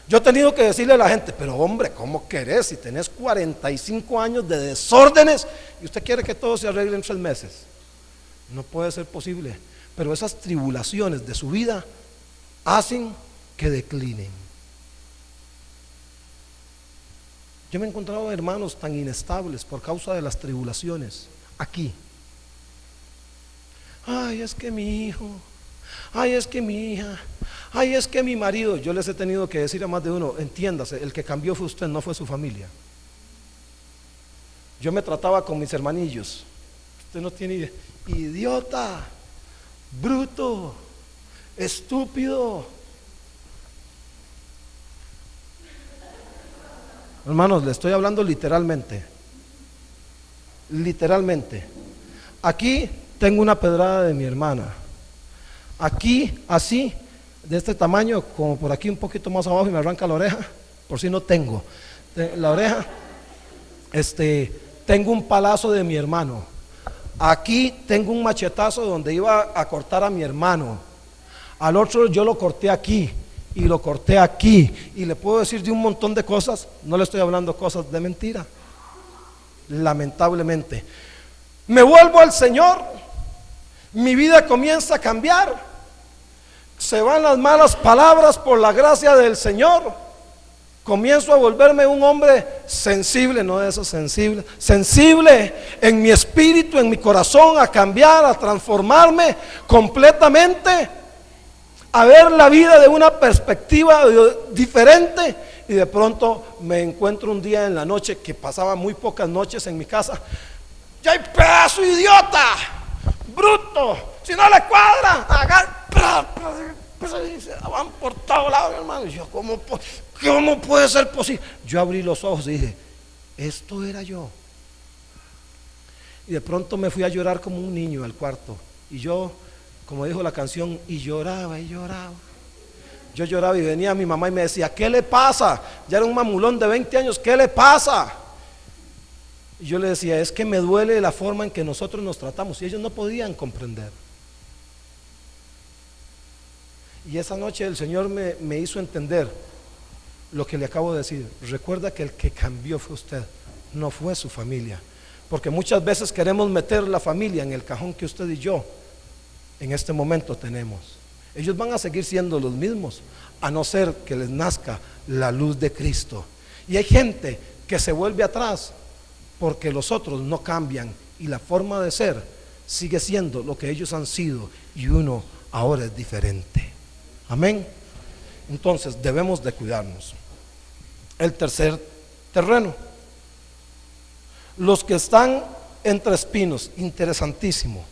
Yo he tenido que decirle a la gente: pero hombre, ¿cómo querés si tenés 45 años de desórdenes y usted quiere que todo se arregle en 3 meses? No puede ser posible. Pero esas tribulaciones de su vida hacen que declinen. Yo me he encontrado hermanos tan inestables por causa de las tribulaciones aquí. Ay, es que mi hijo, ay, es que mi hija, ay, es que mi marido. Yo les he tenido que decir a más de uno: entiéndase, el que cambió fue usted, no fue su familia. Yo me trataba con mis hermanillos: usted no tiene idea, idiota, bruto, estúpido. Hermanos, le estoy hablando literalmente. Literalmente. Aquí tengo una pedrada de mi hermana. Aquí, así, de este tamaño, como por aquí un poquito más abajo, y me arranca la oreja. Por si no tengo la oreja. Tengo un palazo de mi hermano. Aquí tengo un machetazo donde iba a cortar a mi hermano. Al otro yo lo corté aquí y lo corté aquí, y le puedo decir de un montón de cosas. No le estoy hablando cosas de mentira. Lamentablemente me vuelvo al Señor, mi vida comienza a cambiar, se van las malas palabras por la gracia del Señor, comienzo a volverme un hombre sensible, no de esos sensibles, sensible en mi espíritu, en mi corazón, a cambiar, a transformarme completamente, a ver la vida de una perspectiva diferente. Y de pronto me encuentro un día en la noche, que pasaba muy pocas noches en mi casa: ¡ya hay pedazo idiota! ¡Bruto! Si no le cuadra, se van por todos lados, hermano. Y yo, ¿cómo puede ser posible? Yo abrí los ojos y dije: esto era yo. Y de pronto me fui a llorar como un niño al cuarto. Y yo, como dijo la canción, y lloraba y lloraba. Yo lloraba y venía mi mamá y me decía, ¿qué le pasa? Ya era un mamulón de 20 años, ¿qué le pasa? Y yo le decía, es que me duele la forma en que nosotros nos tratamos. Y ellos no podían comprender. Y esa noche el Señor me hizo entender lo que le acabo de decir. Recuerda que el que cambió fue usted, no fue su familia. Porque muchas veces queremos meter la familia en el cajón que usted y yo en este momento tenemos. Ellos van a seguir siendo los mismos, a no ser que les nazca la luz de Cristo. Y hay gente que se vuelve atrás porque los otros no cambian y la forma de ser sigue siendo lo que ellos han sido y uno ahora es diferente. Amén. Entonces debemos de cuidarnos. El tercer terreno, los que están entre espinos, interesantísimo.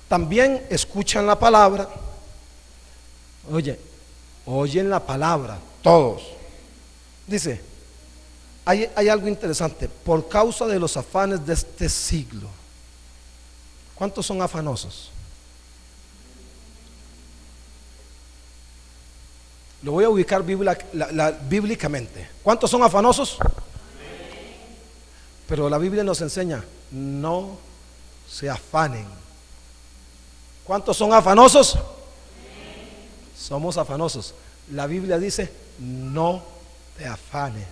También escuchan la palabra. Oyen la palabra, todos. Dice, hay algo interesante, por causa de los afanes de este siglo. ¿Cuántos son afanosos? Lo voy a ubicar bíblicamente. ¿Cuántos son afanosos? Pero la Biblia nos enseña, no se afanen. ¿Cuántos son afanosos? Somos afanosos. La Biblia dice, no te afanes.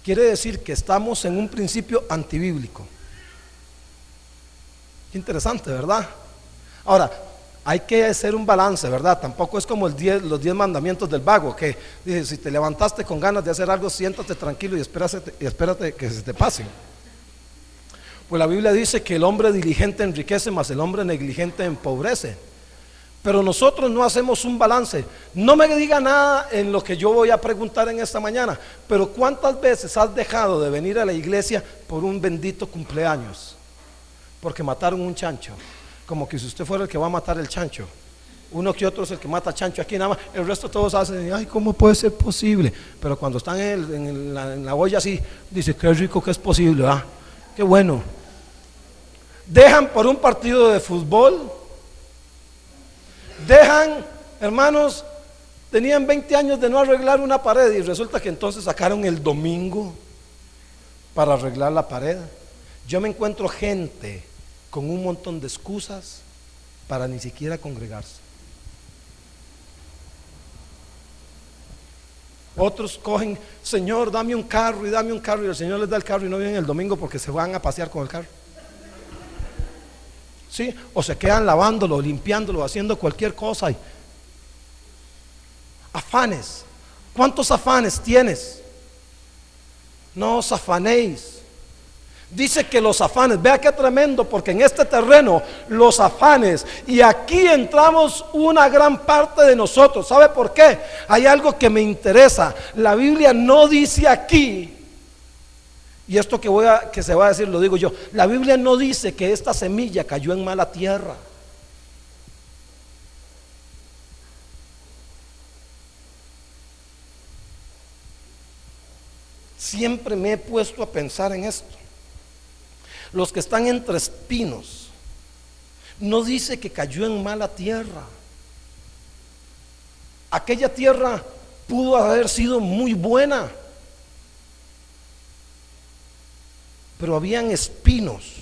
Quiere decir que estamos en un principio antibíblico. Qué interesante, ¿verdad? Ahora, hay que hacer un balance, ¿verdad? Tampoco es como los 10 mandamientos del vago, que dice, si te levantaste con ganas de hacer algo, siéntate tranquilo y espérate que se te pase. Pues la Biblia dice que el hombre diligente enriquece, mas el hombre negligente empobrece. Pero nosotros no hacemos un balance. No me diga nada en lo que yo voy a preguntar en esta mañana, pero ¿cuántas veces has dejado de venir a la iglesia por un bendito cumpleaños? Porque mataron un chancho. Como que si usted fuera el que va a matar el chancho. Uno que otro es el que mata chancho aquí nada más. El resto todos hacen, ay, ¿cómo puede ser posible? Pero cuando están en la olla así, dice, qué rico que es posible, ¿ah? Qué bueno. Dejan por un partido de fútbol. Dejan, hermanos, tenían 20 años de no arreglar una pared y resulta que entonces sacaron el domingo para arreglar la pared. Yo me encuentro gente con un montón de excusas para ni siquiera congregarse. Otros cogen, Señor, dame un carro y dame un carro, y el Señor les da el carro y no vienen el domingo porque se van a pasear con el carro. ¿Sí? O se quedan lavándolo, limpiándolo, haciendo cualquier cosa. Afanes. ¿Cuántos afanes tienes? No os afanéis. Dice que los afanes, vea qué tremendo, porque en este terreno los afanes, y aquí entramos una gran parte de nosotros. ¿Sabe por qué? Hay algo que me interesa. La Biblia no dice aquí, y esto que se va a decir lo digo yo, la Biblia no dice que esta semilla cayó en mala tierra. Siempre me he puesto a pensar en esto. Los que están entre espinos, no dice que cayó en mala tierra. Aquella tierra pudo haber sido muy buena, pero habían espinos.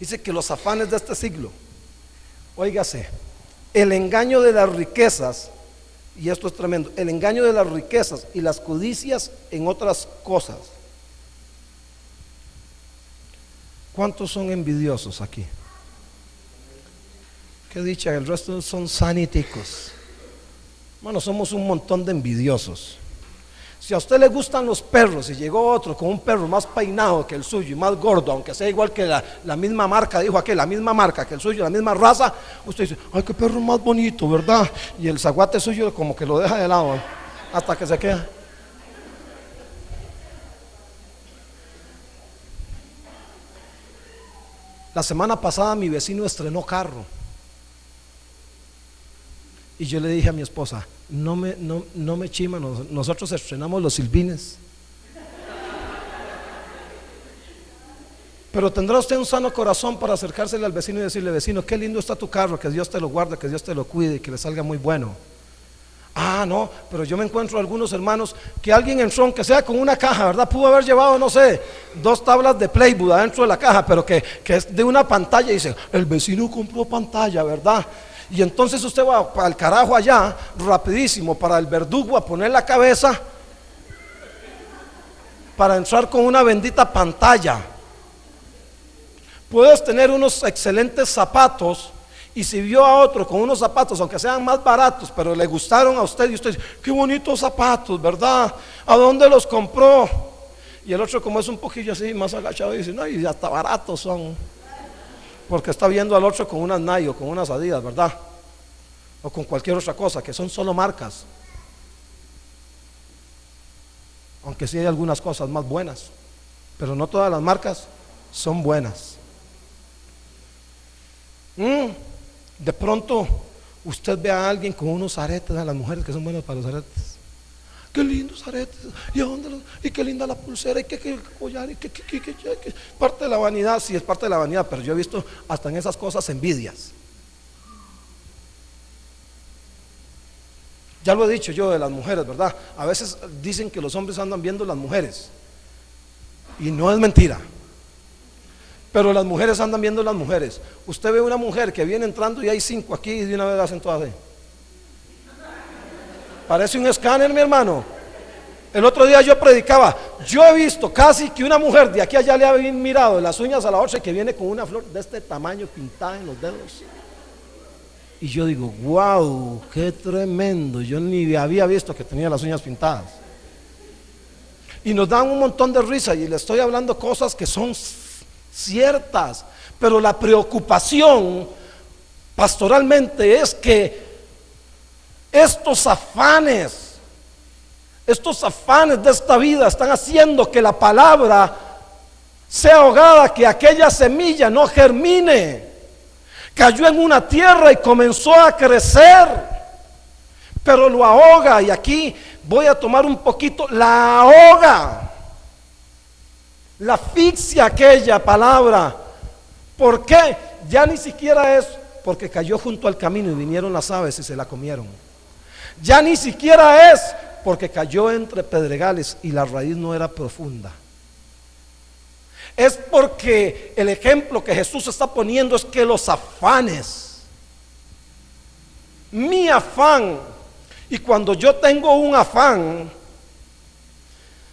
Dice que los afanes de este siglo, óigase, el engaño de las riquezas, y esto es tremendo, el engaño de las riquezas y las codicias en otras cosas. ¿Cuántos son envidiosos aquí? Qué dicha, el resto son saníticos. Bueno, somos un montón de envidiosos. Si a usted le gustan los perros y llegó otro con un perro más peinado que el suyo y más gordo, aunque sea igual que la misma marca, dijo aquel, la misma marca que el suyo, la misma raza, usted dice, ay, qué perro más bonito, ¿verdad? Y el zaguate suyo como que lo deja de lado hasta que se queda. La semana pasada mi vecino estrenó carro y yo le dije a mi esposa, no me chima, nosotros estrenamos los Silvines. Pero tendrá usted un sano corazón para acercársele al vecino y decirle: vecino, qué lindo está tu carro, que Dios te lo guarde, que Dios te lo cuide y que le salga muy bueno. Ah, no, pero yo me encuentro algunos hermanos que alguien entró, aunque sea con una caja, ¿verdad? Pudo haber llevado, no sé, 2 tablas de Playboy adentro de la caja, pero que es de una pantalla, y dice: el vecino compró pantalla, ¿verdad? Y entonces usted va para el carajo allá, rapidísimo, para el verdugo a poner la cabeza, para entrar con una bendita pantalla. Puedes tener unos excelentes zapatos, y si vio a otro con unos zapatos, aunque sean más baratos, pero le gustaron a usted, y usted dice: qué bonitos zapatos, ¿verdad? ¿A dónde los compró? Y el otro, como es un poquillo así, más agachado, dice: no, y hasta baratos son, porque está viendo al otro con unas Nike o con unas Adidas, ¿verdad? O con cualquier otra cosa, que son solo marcas. Aunque sí hay algunas cosas más buenas, pero no todas las marcas son buenas. De pronto usted ve a alguien con unos aretes, a las mujeres que son buenas para los aretes. Qué lindos aretes, y a dónde los, y qué linda la pulsera, y qué collar, y qué. Parte de la vanidad, sí es parte de la vanidad, pero yo he visto hasta en esas cosas envidias. Ya lo he dicho yo de las mujeres, ¿verdad? A veces dicen que los hombres andan viendo las mujeres, y no es mentira. Pero las mujeres andan viendo las mujeres. Usted ve una mujer que viene entrando y hay 5 aquí y de una vez hacen todas así. Parece un escáner, mi hermano. El otro día yo predicaba. Yo he visto casi que una mujer de aquí a allá le ha mirado las uñas a la otra, y que viene con una flor de este tamaño pintada en los dedos. Y yo digo: wow, qué tremendo. Yo ni había visto que tenía las uñas pintadas. Y nos dan un montón de risa, y le estoy hablando cosas que son ciertas, pero la preocupación pastoralmente es que estos afanes de esta vida están haciendo que la palabra sea ahogada, que aquella semilla no germine. Cayó en una tierra y comenzó a crecer, pero lo ahoga. Y aquí voy a tomar un poquito, la ahoga, la asfixia aquella palabra. ¿Por qué? Ya ni siquiera es porque cayó junto al camino y vinieron las aves y se la comieron. Ya ni siquiera es porque cayó entre pedregales y la raíz no era profunda. Es porque el ejemplo que Jesús está poniendo es que los afanes, mi afán, y cuando yo tengo un afán,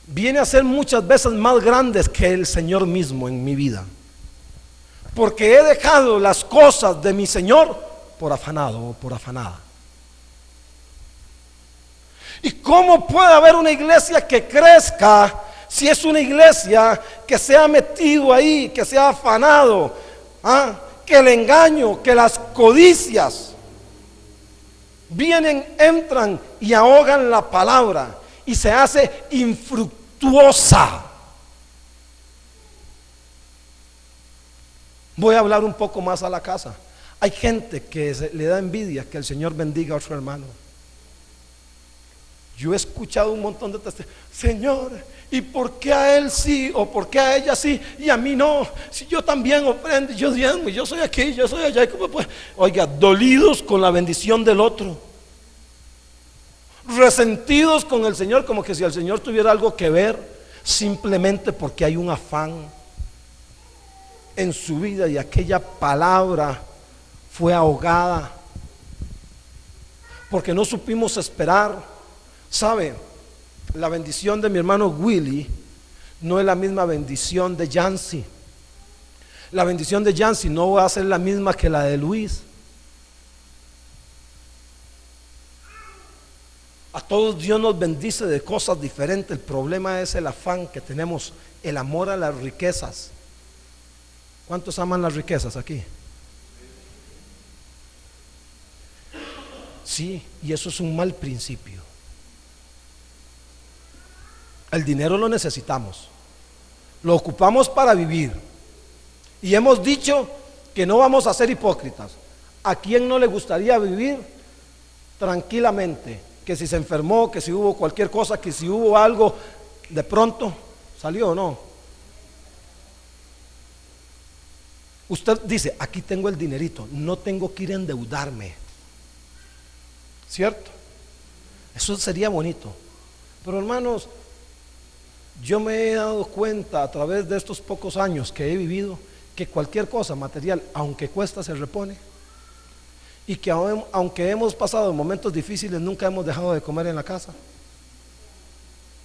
viene a ser muchas veces más grandes que el Señor mismo en mi vida, porque he dejado las cosas de mi Señor por afanado o por afanada. ¿Y cómo puede haber una iglesia que crezca si es una iglesia que se ha metido ahí, que se ha afanado, que el engaño, que las codicias vienen, entran y ahogan la palabra y se hace infructuosa? Voy a hablar un poco más a la casa. Hay gente que le da envidia que el Señor bendiga a otro hermano. Yo he escuchado un montón de testimonios: Señor, ¿y por qué a él sí o por qué a ella sí y a mí no? Si yo también ofrendo, yo diezmo, yo soy aquí, yo soy allá. ¿Cómo puede? Oiga, dolidos con la bendición del otro, resentidos con el Señor, como que si el Señor tuviera algo que ver, simplemente porque hay un afán en su vida y aquella palabra fue ahogada, porque no supimos esperar. ¿Sabe? La bendición de mi hermano Willy no es la misma bendición de Yancy. La bendición de Yancy no va a ser la misma que la de Luis. A todos Dios nos bendice de cosas diferentes. El problema es el afán que tenemos, el amor a las riquezas. ¿Cuántos aman las riquezas aquí? Sí, y eso es un mal principio. El dinero lo necesitamos, lo ocupamos para vivir, y hemos dicho que no vamos a ser hipócritas. ¿A quién no le gustaría vivir tranquilamente? Que si se enfermó, que si hubo cualquier cosa, que si hubo algo, de pronto salió o no. Usted dice, aquí tengo el dinerito, no tengo que ir a endeudarme, ¿cierto? Eso sería bonito. Pero hermanos, yo me he dado cuenta a través de estos pocos años que he vivido que cualquier cosa material, aunque cuesta, se repone. Y que aunque hemos pasado momentos difíciles, nunca hemos dejado de comer en la casa.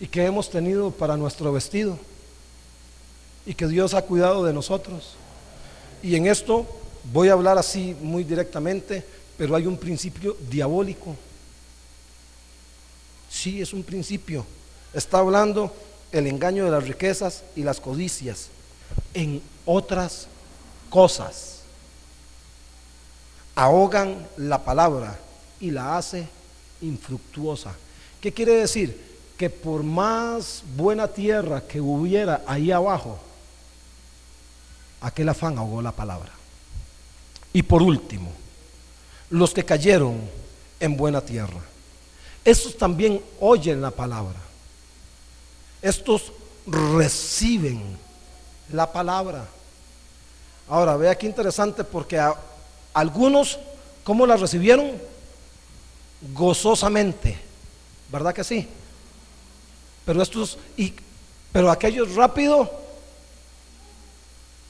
Y que hemos tenido para nuestro vestido. Y que Dios ha cuidado de nosotros. Y en esto voy a hablar así muy directamente, pero hay un principio diabólico. Sí, es un principio. Está hablando el engaño de las riquezas y las codicias en otras cosas. Ahogan la palabra y la hace infructuosa. ¿Qué quiere decir? Que por más buena tierra que hubiera ahí abajo, aquel afán ahogó la palabra. Y por último, los que cayeron en buena tierra, estos también oyen la palabra. Estos reciben la palabra. Ahora, vea qué interesante, porque algunos, ¿cómo la recibieron? Gozosamente, ¿verdad que sí? Pero aquellos rápido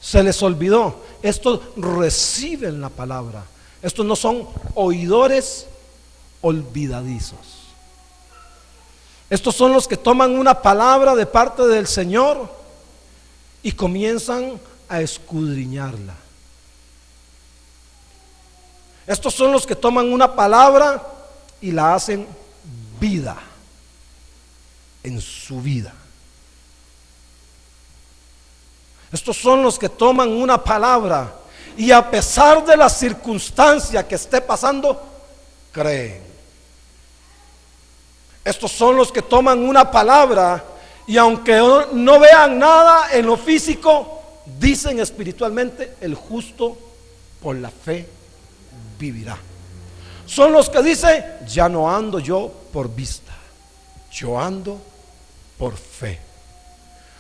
se les olvidó. Estos reciben la palabra. Estos no son oidores olvidadizos. Estos son los que toman una palabra de parte del Señor y comienzan a escudriñarla. Estos son los que toman una palabra y la hacen vida en su vida. Estos son los que toman una palabra y a pesar de la circunstancia que esté pasando, creen. Estos son los que toman una palabra y aunque no vean nada en lo físico, dicen espiritualmente, el justo por la fe vivirá. Son los que dicen, ya no ando yo por vista, yo ando por fe.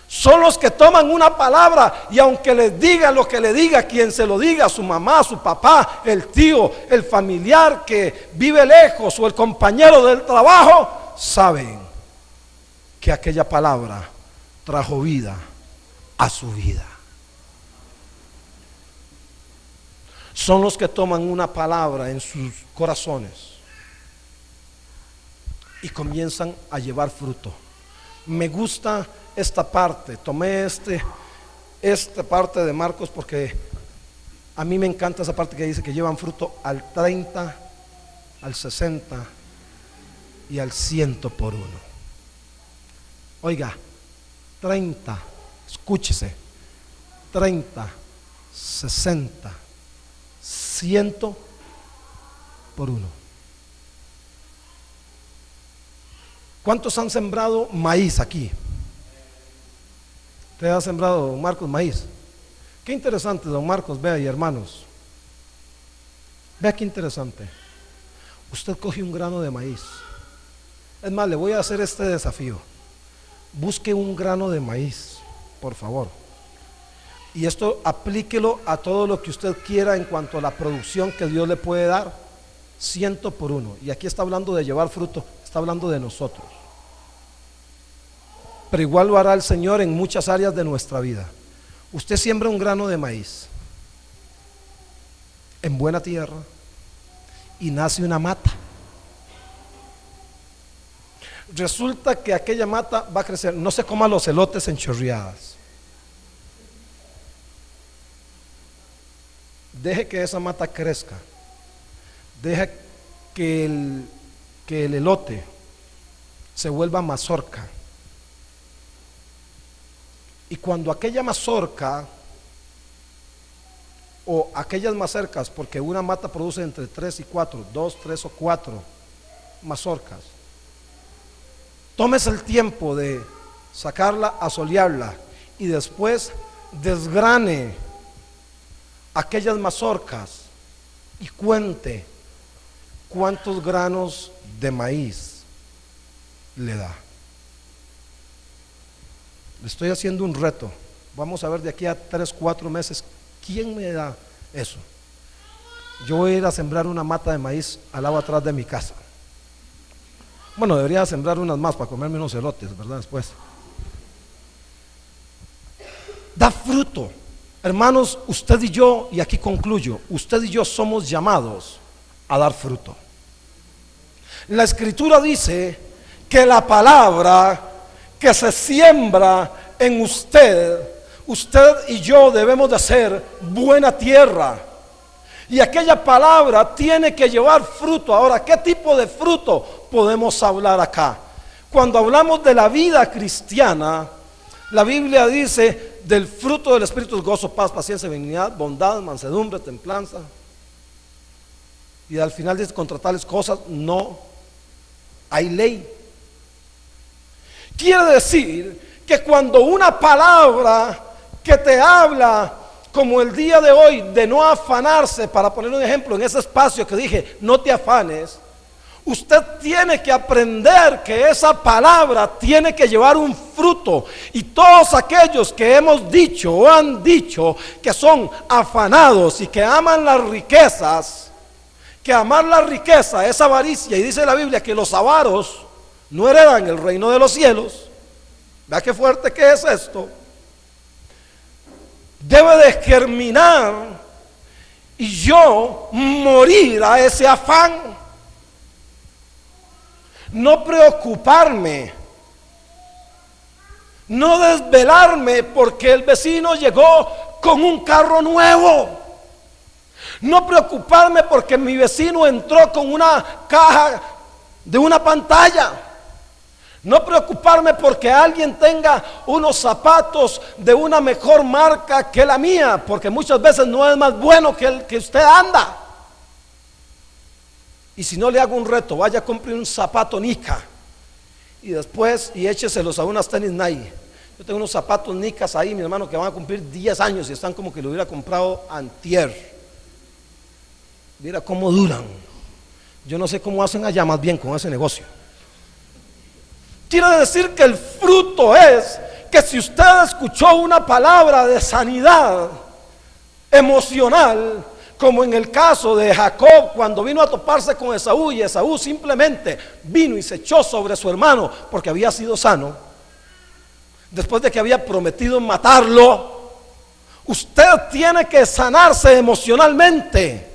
Son los que toman una palabra y aunque les diga lo que le diga, quien se lo diga, su mamá, su papá, el tío, el familiar que vive lejos o el compañero del trabajo, saben que aquella palabra trajo vida a su vida. Son los que toman una palabra en sus corazones y comienzan a llevar fruto. Me gusta esta parte, tomé esta parte de Marcos porque a mí me encanta esa parte que dice que llevan fruto al 30, al 60 y al 100 por uno. Oiga, 30, escúchese, 30, 60, 100 por uno. ¿Cuántos han sembrado maíz aquí? ¿Usted ha sembrado, don Marcos, maíz? Qué interesante, don Marcos, vea y hermanos. Vea qué interesante. Usted coge un grano de maíz. Es más, le voy a hacer este desafío. Busque un grano de maíz, por favor. Y esto aplíquelo a todo lo que usted quiera en cuanto a la producción que Dios le puede dar, 100 por uno. Y aquí está hablando de llevar fruto, está hablando de nosotros. Pero igual lo hará el Señor en muchas áreas de nuestra vida. Usted siembra un grano de maíz en buena tierra y nace una mata. Resulta que aquella mata va a crecer. No se coma los elotes en chorreadas. Deje que esa mata crezca. Deje que el elote se vuelva mazorca. Y cuando aquella mazorca o aquellas mazorcas, porque una mata produce entre 3 y 4, 2, 3 o 4 mazorcas, tómese el tiempo de sacarla, asolearla y después desgrane aquellas mazorcas y cuente cuántos granos de maíz le da. Le estoy haciendo un reto. Vamos a ver de aquí a 3, 4 meses ¿Quién me da eso? Yo voy a ir a sembrar una mata de maíz al lado atrás de mi casa. Bueno, debería sembrar unas más para comerme unos elotes, ¿verdad? Después. Da fruto. Hermanos, usted y yo, y aquí concluyo, usted y yo somos llamados a dar fruto. La Escritura dice que la palabra que se siembra en usted y yo debemos de ser buena tierra. Y aquella palabra tiene que llevar fruto. Ahora, ¿qué tipo de fruto podemos hablar acá? Cuando hablamos de la vida cristiana, la Biblia dice del fruto del Espíritu es gozo, paz, paciencia, benignidad, bondad, mansedumbre, templanza. Y al final dice, contra tales cosas no hay ley. Quiere decir que cuando una palabra que te habla, como el día de hoy, de no afanarse, para poner un ejemplo, en ese espacio que dije, no te afanes, usted tiene que aprender que esa palabra tiene que llevar un fruto. Y todos aquellos que hemos dicho o han dicho que son afanados y que aman las riquezas, que amar la riqueza es avaricia, y dice la Biblia que los avaros no heredan el reino de los cielos. ¿Vea qué fuerte que es esto? Debe de germinar y yo morir a ese afán. No preocuparme, no desvelarme porque el vecino llegó con un carro nuevo. No preocuparme porque mi vecino entró con una caja de una pantalla. No preocuparme porque alguien tenga unos zapatos de una mejor marca que la mía, porque muchas veces no es más bueno que el que usted anda. Y si no, le hago un reto, vaya a comprar un zapato Nika y después écheselos a unas tenis Nike. Yo tengo unos zapatos Nikas ahí, mi hermano, que van a cumplir 10 años y están como que lo hubiera comprado antier. Mira cómo duran. Yo no sé cómo hacen allá más bien con ese negocio. Quiere decir que el fruto es que si usted escuchó una palabra de sanidad emocional, como en el caso de Jacob cuando vino a toparse con Esaú, y Esaú simplemente vino y se echó sobre su hermano porque había sido sano, después de que había prometido matarlo. Usted tiene que sanarse emocionalmente.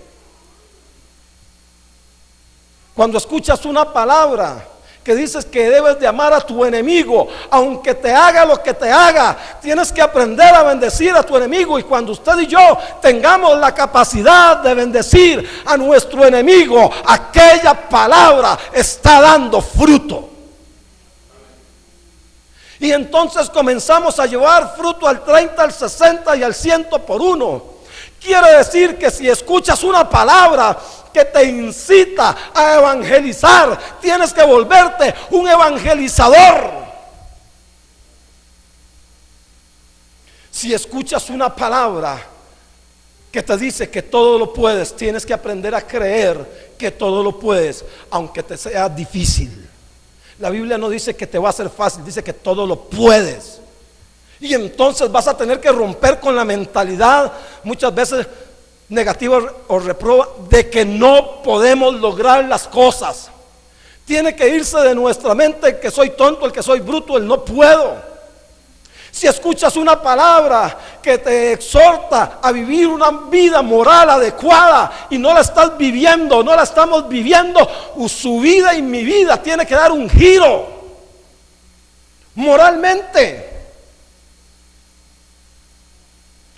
Cuando escuchas una palabra que dices que debes de amar a tu enemigo, aunque te haga lo que te haga, tienes que aprender a bendecir a tu enemigo. Y cuando usted y yo tengamos la capacidad de bendecir a nuestro enemigo, aquella palabra está dando fruto. Y entonces comenzamos a llevar fruto al 30, al 60 y al 100 por uno. Quiere decir que si escuchas una palabra que te incita a evangelizar, tienes que volverte un evangelizador. Si escuchas una palabra que te dice que todo lo puedes, tienes que aprender a creer que todo lo puedes, aunque te sea difícil. La Biblia no dice que te va a ser fácil, dice que todo lo puedes. Y entonces vas a tener que romper con la mentalidad muchas veces negativa o reproba de que no podemos lograr las cosas. Tiene que irse de nuestra mente el que soy tonto, el que soy bruto, el no puedo. Si escuchas una palabra que te exhorta a vivir una vida moral adecuada y no la estás viviendo, no la estamos viviendo, su vida y mi vida tiene que dar un giro moralmente.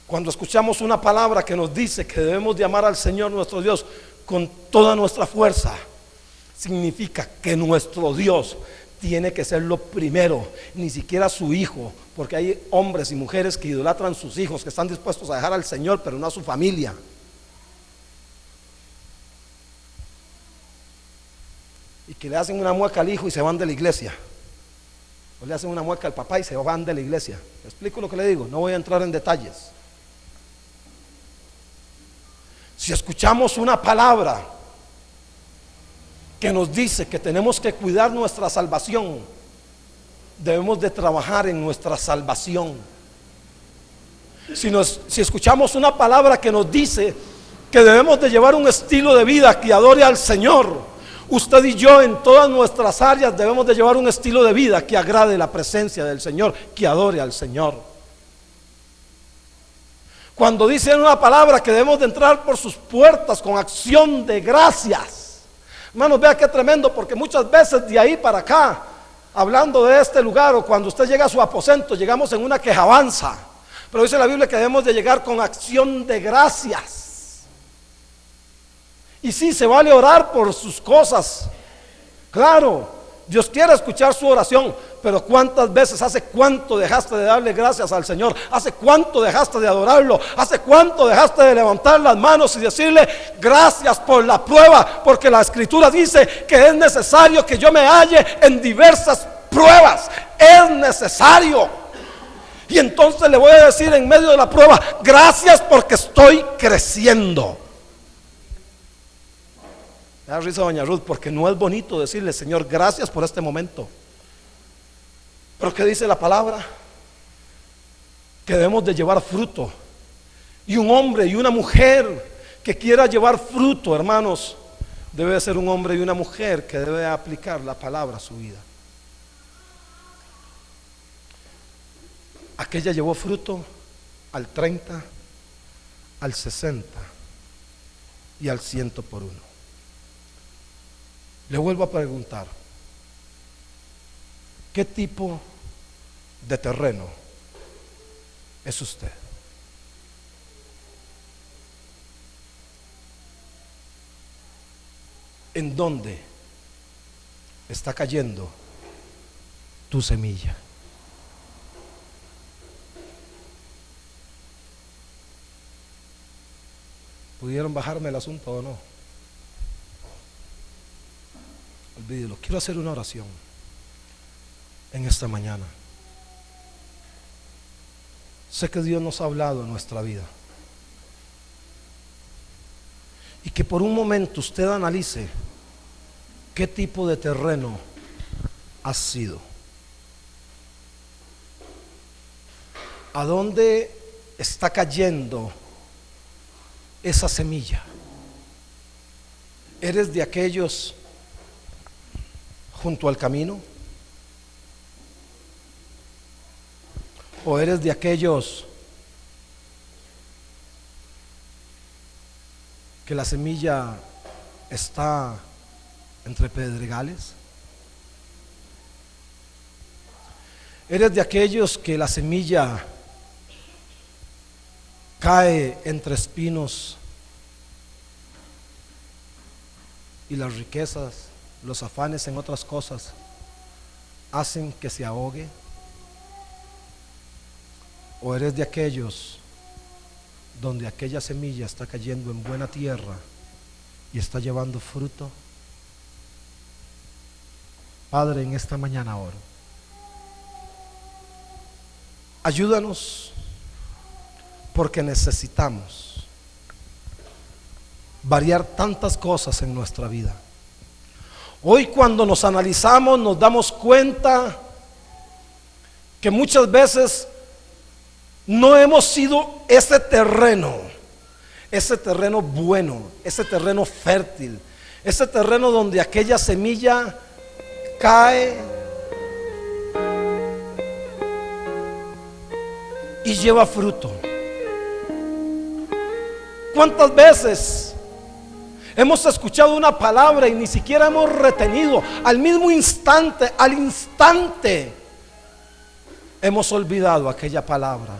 Cuando escuchamos una palabra que nos dice que debemos de amar al Señor nuestro Dios con toda nuestra fuerza, significa que nuestro Dios tiene que ser lo primero, ni siquiera su hijo, porque hay hombres y mujeres que idolatran a sus hijos, que están dispuestos a dejar al Señor, pero no a su familia. Y que le hacen una mueca al hijo y se van de la iglesia, o le hacen una mueca al papá y se van de la iglesia. ¿Me explico lo que le digo? No voy a entrar en detalles. Si escuchamos una palabra que nos dice que tenemos que cuidar nuestra salvación, debemos de trabajar en nuestra salvación. Si escuchamos una palabra que nos dice que debemos de llevar un estilo de vida que adore al Señor, usted y yo en todas nuestras áreas debemos de llevar un estilo de vida que agrade la presencia del Señor, que adore al Señor. Cuando dicen una palabra que debemos de entrar por sus puertas con acción de gracias, hermanos, vea qué tremendo, porque muchas veces de ahí para acá, hablando de este lugar, o cuando usted llega a su aposento, llegamos en una quejabanza. Pero dice la Biblia que debemos de llegar con acción de gracias. Y sí, se vale orar por sus cosas. Claro, Dios quiere escuchar su oración, pero ¿cuántas veces, hace cuánto dejaste de darle gracias al Señor? ¿Hace cuánto dejaste de adorarlo? ¿Hace cuánto dejaste de levantar las manos y decirle gracias por la prueba? Porque la Escritura dice que es necesario que yo me halle en diversas pruebas. Es necesario. Y entonces le voy a decir en medio de la prueba, gracias porque estoy creciendo. Me da risa doña Ruth, porque no es bonito decirle, Señor, gracias por este momento. Pero ¿qué dice la palabra? Que debemos de llevar fruto. Y un hombre y una mujer que quiera llevar fruto, hermanos, debe ser un hombre y una mujer que debe aplicar la palabra a su vida. Aquella llevó fruto al 30, al 60 y al 100 por uno. Le vuelvo a preguntar, ¿qué tipo de terreno es usted? ¿En dónde está cayendo tu semilla? ¿Pudieron bajarme el asunto o no? Olvídelo. Quiero hacer una oración en esta mañana. Sé que Dios nos ha hablado en nuestra vida y que por un momento usted analice qué tipo de terreno ha sido, a dónde está cayendo esa semilla. ¿Eres de aquellos junto al camino? ¿O eres de aquellos que la semilla está entre pedregales? ¿Eres de aquellos que la semilla cae entre espinos y las riquezas, los afanes en otras cosas hacen que se ahogue? ¿O eres de aquellos donde aquella semilla está cayendo en buena tierra y está llevando fruto? Padre, en esta mañana oro, ayúdanos, porque necesitamos variar tantas cosas en nuestra vida. Hoy, cuando nos analizamos, nos damos cuenta que muchas veces no hemos sido ese terreno bueno, ese terreno fértil, ese terreno donde aquella semilla cae y lleva fruto. ¿Cuántas veces hemos escuchado una palabra y ni siquiera hemos retenido? Al mismo instante, al instante, hemos olvidado aquella palabra.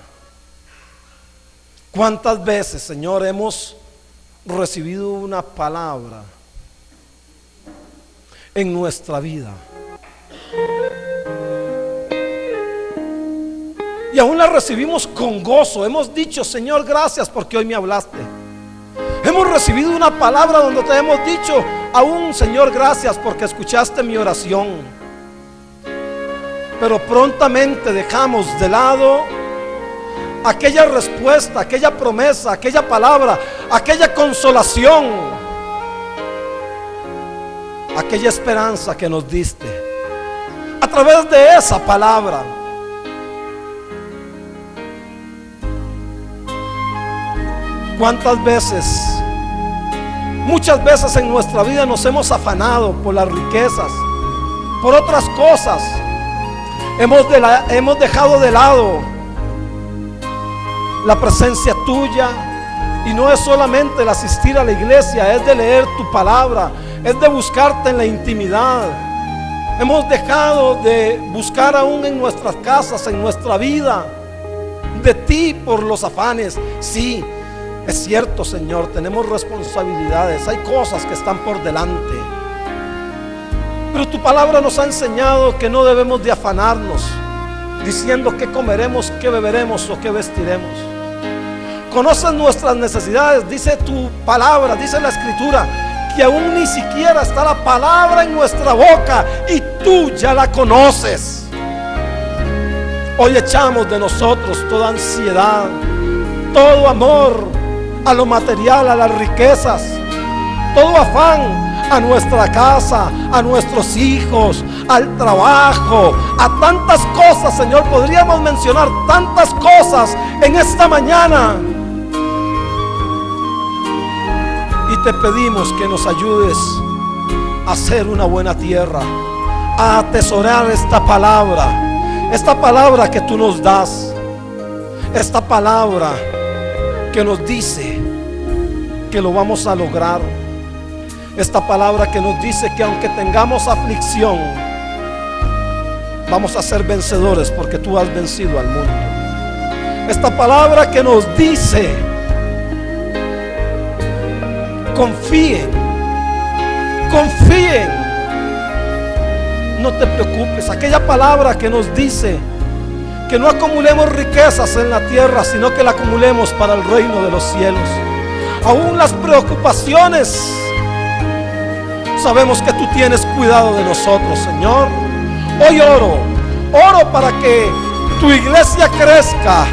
¿Cuántas veces, Señor, hemos recibido una palabra en nuestra vida y aún la recibimos con gozo? Hemos dicho, Señor, gracias porque hoy me hablaste. Hemos recibido una palabra donde te hemos dicho, aún, Señor, gracias porque escuchaste mi oración. Pero prontamente dejamos de lado aquella respuesta, aquella promesa, aquella palabra, aquella consolación, aquella esperanza que nos diste a través de esa palabra. ¿Cuántas veces, muchas veces en nuestra vida nos hemos afanado por las riquezas, por otras cosas? Hemos dejado de lado la presencia tuya. Y no es solamente el asistir a la iglesia, es de leer tu palabra, es de buscarte en la intimidad. Hemos dejado de buscar aún en nuestras casas, en nuestra vida, de ti por los afanes. Sí, es cierto, Señor, tenemos responsabilidades, hay cosas que están por delante. Pero tu palabra nos ha enseñado que no debemos de afanarnos, diciendo qué comeremos, qué beberemos o qué vestiremos. Conoces nuestras necesidades, dice tu palabra, dice la Escritura, que aún ni siquiera está la palabra en nuestra boca y tú ya la conoces. Hoy echamos de nosotros toda ansiedad, todo amor a lo material, a las riquezas, todo afán a nuestra casa, a nuestros hijos, al trabajo, a tantas cosas, Señor. Podríamos mencionar tantas cosas en esta mañana. Y te pedimos que nos ayudes a hacer una buena tierra, a atesorar esta palabra que tú nos das, esta palabra que nos dice que lo vamos a lograr, esta palabra que nos dice que aunque tengamos aflicción, vamos a ser vencedores porque tú has vencido al mundo. Esta palabra que nos dice: confíen, no te preocupes. Aquella palabra que nos dice que no acumulemos riquezas en la tierra, sino que la acumulemos para el reino de los cielos. Aún las preocupaciones, sabemos que tú tienes cuidado de nosotros, Señor. Hoy oro para que tu iglesia crezca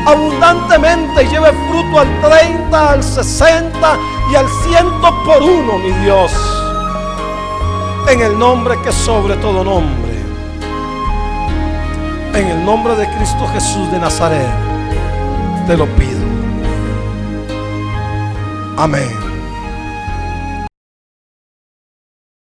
abundantemente y lleve fruto al 30, al 60 y al 100 por uno, mi Dios, en el nombre que es sobre todo nombre, en el nombre de Cristo Jesús de Nazaret te lo pido. Amén.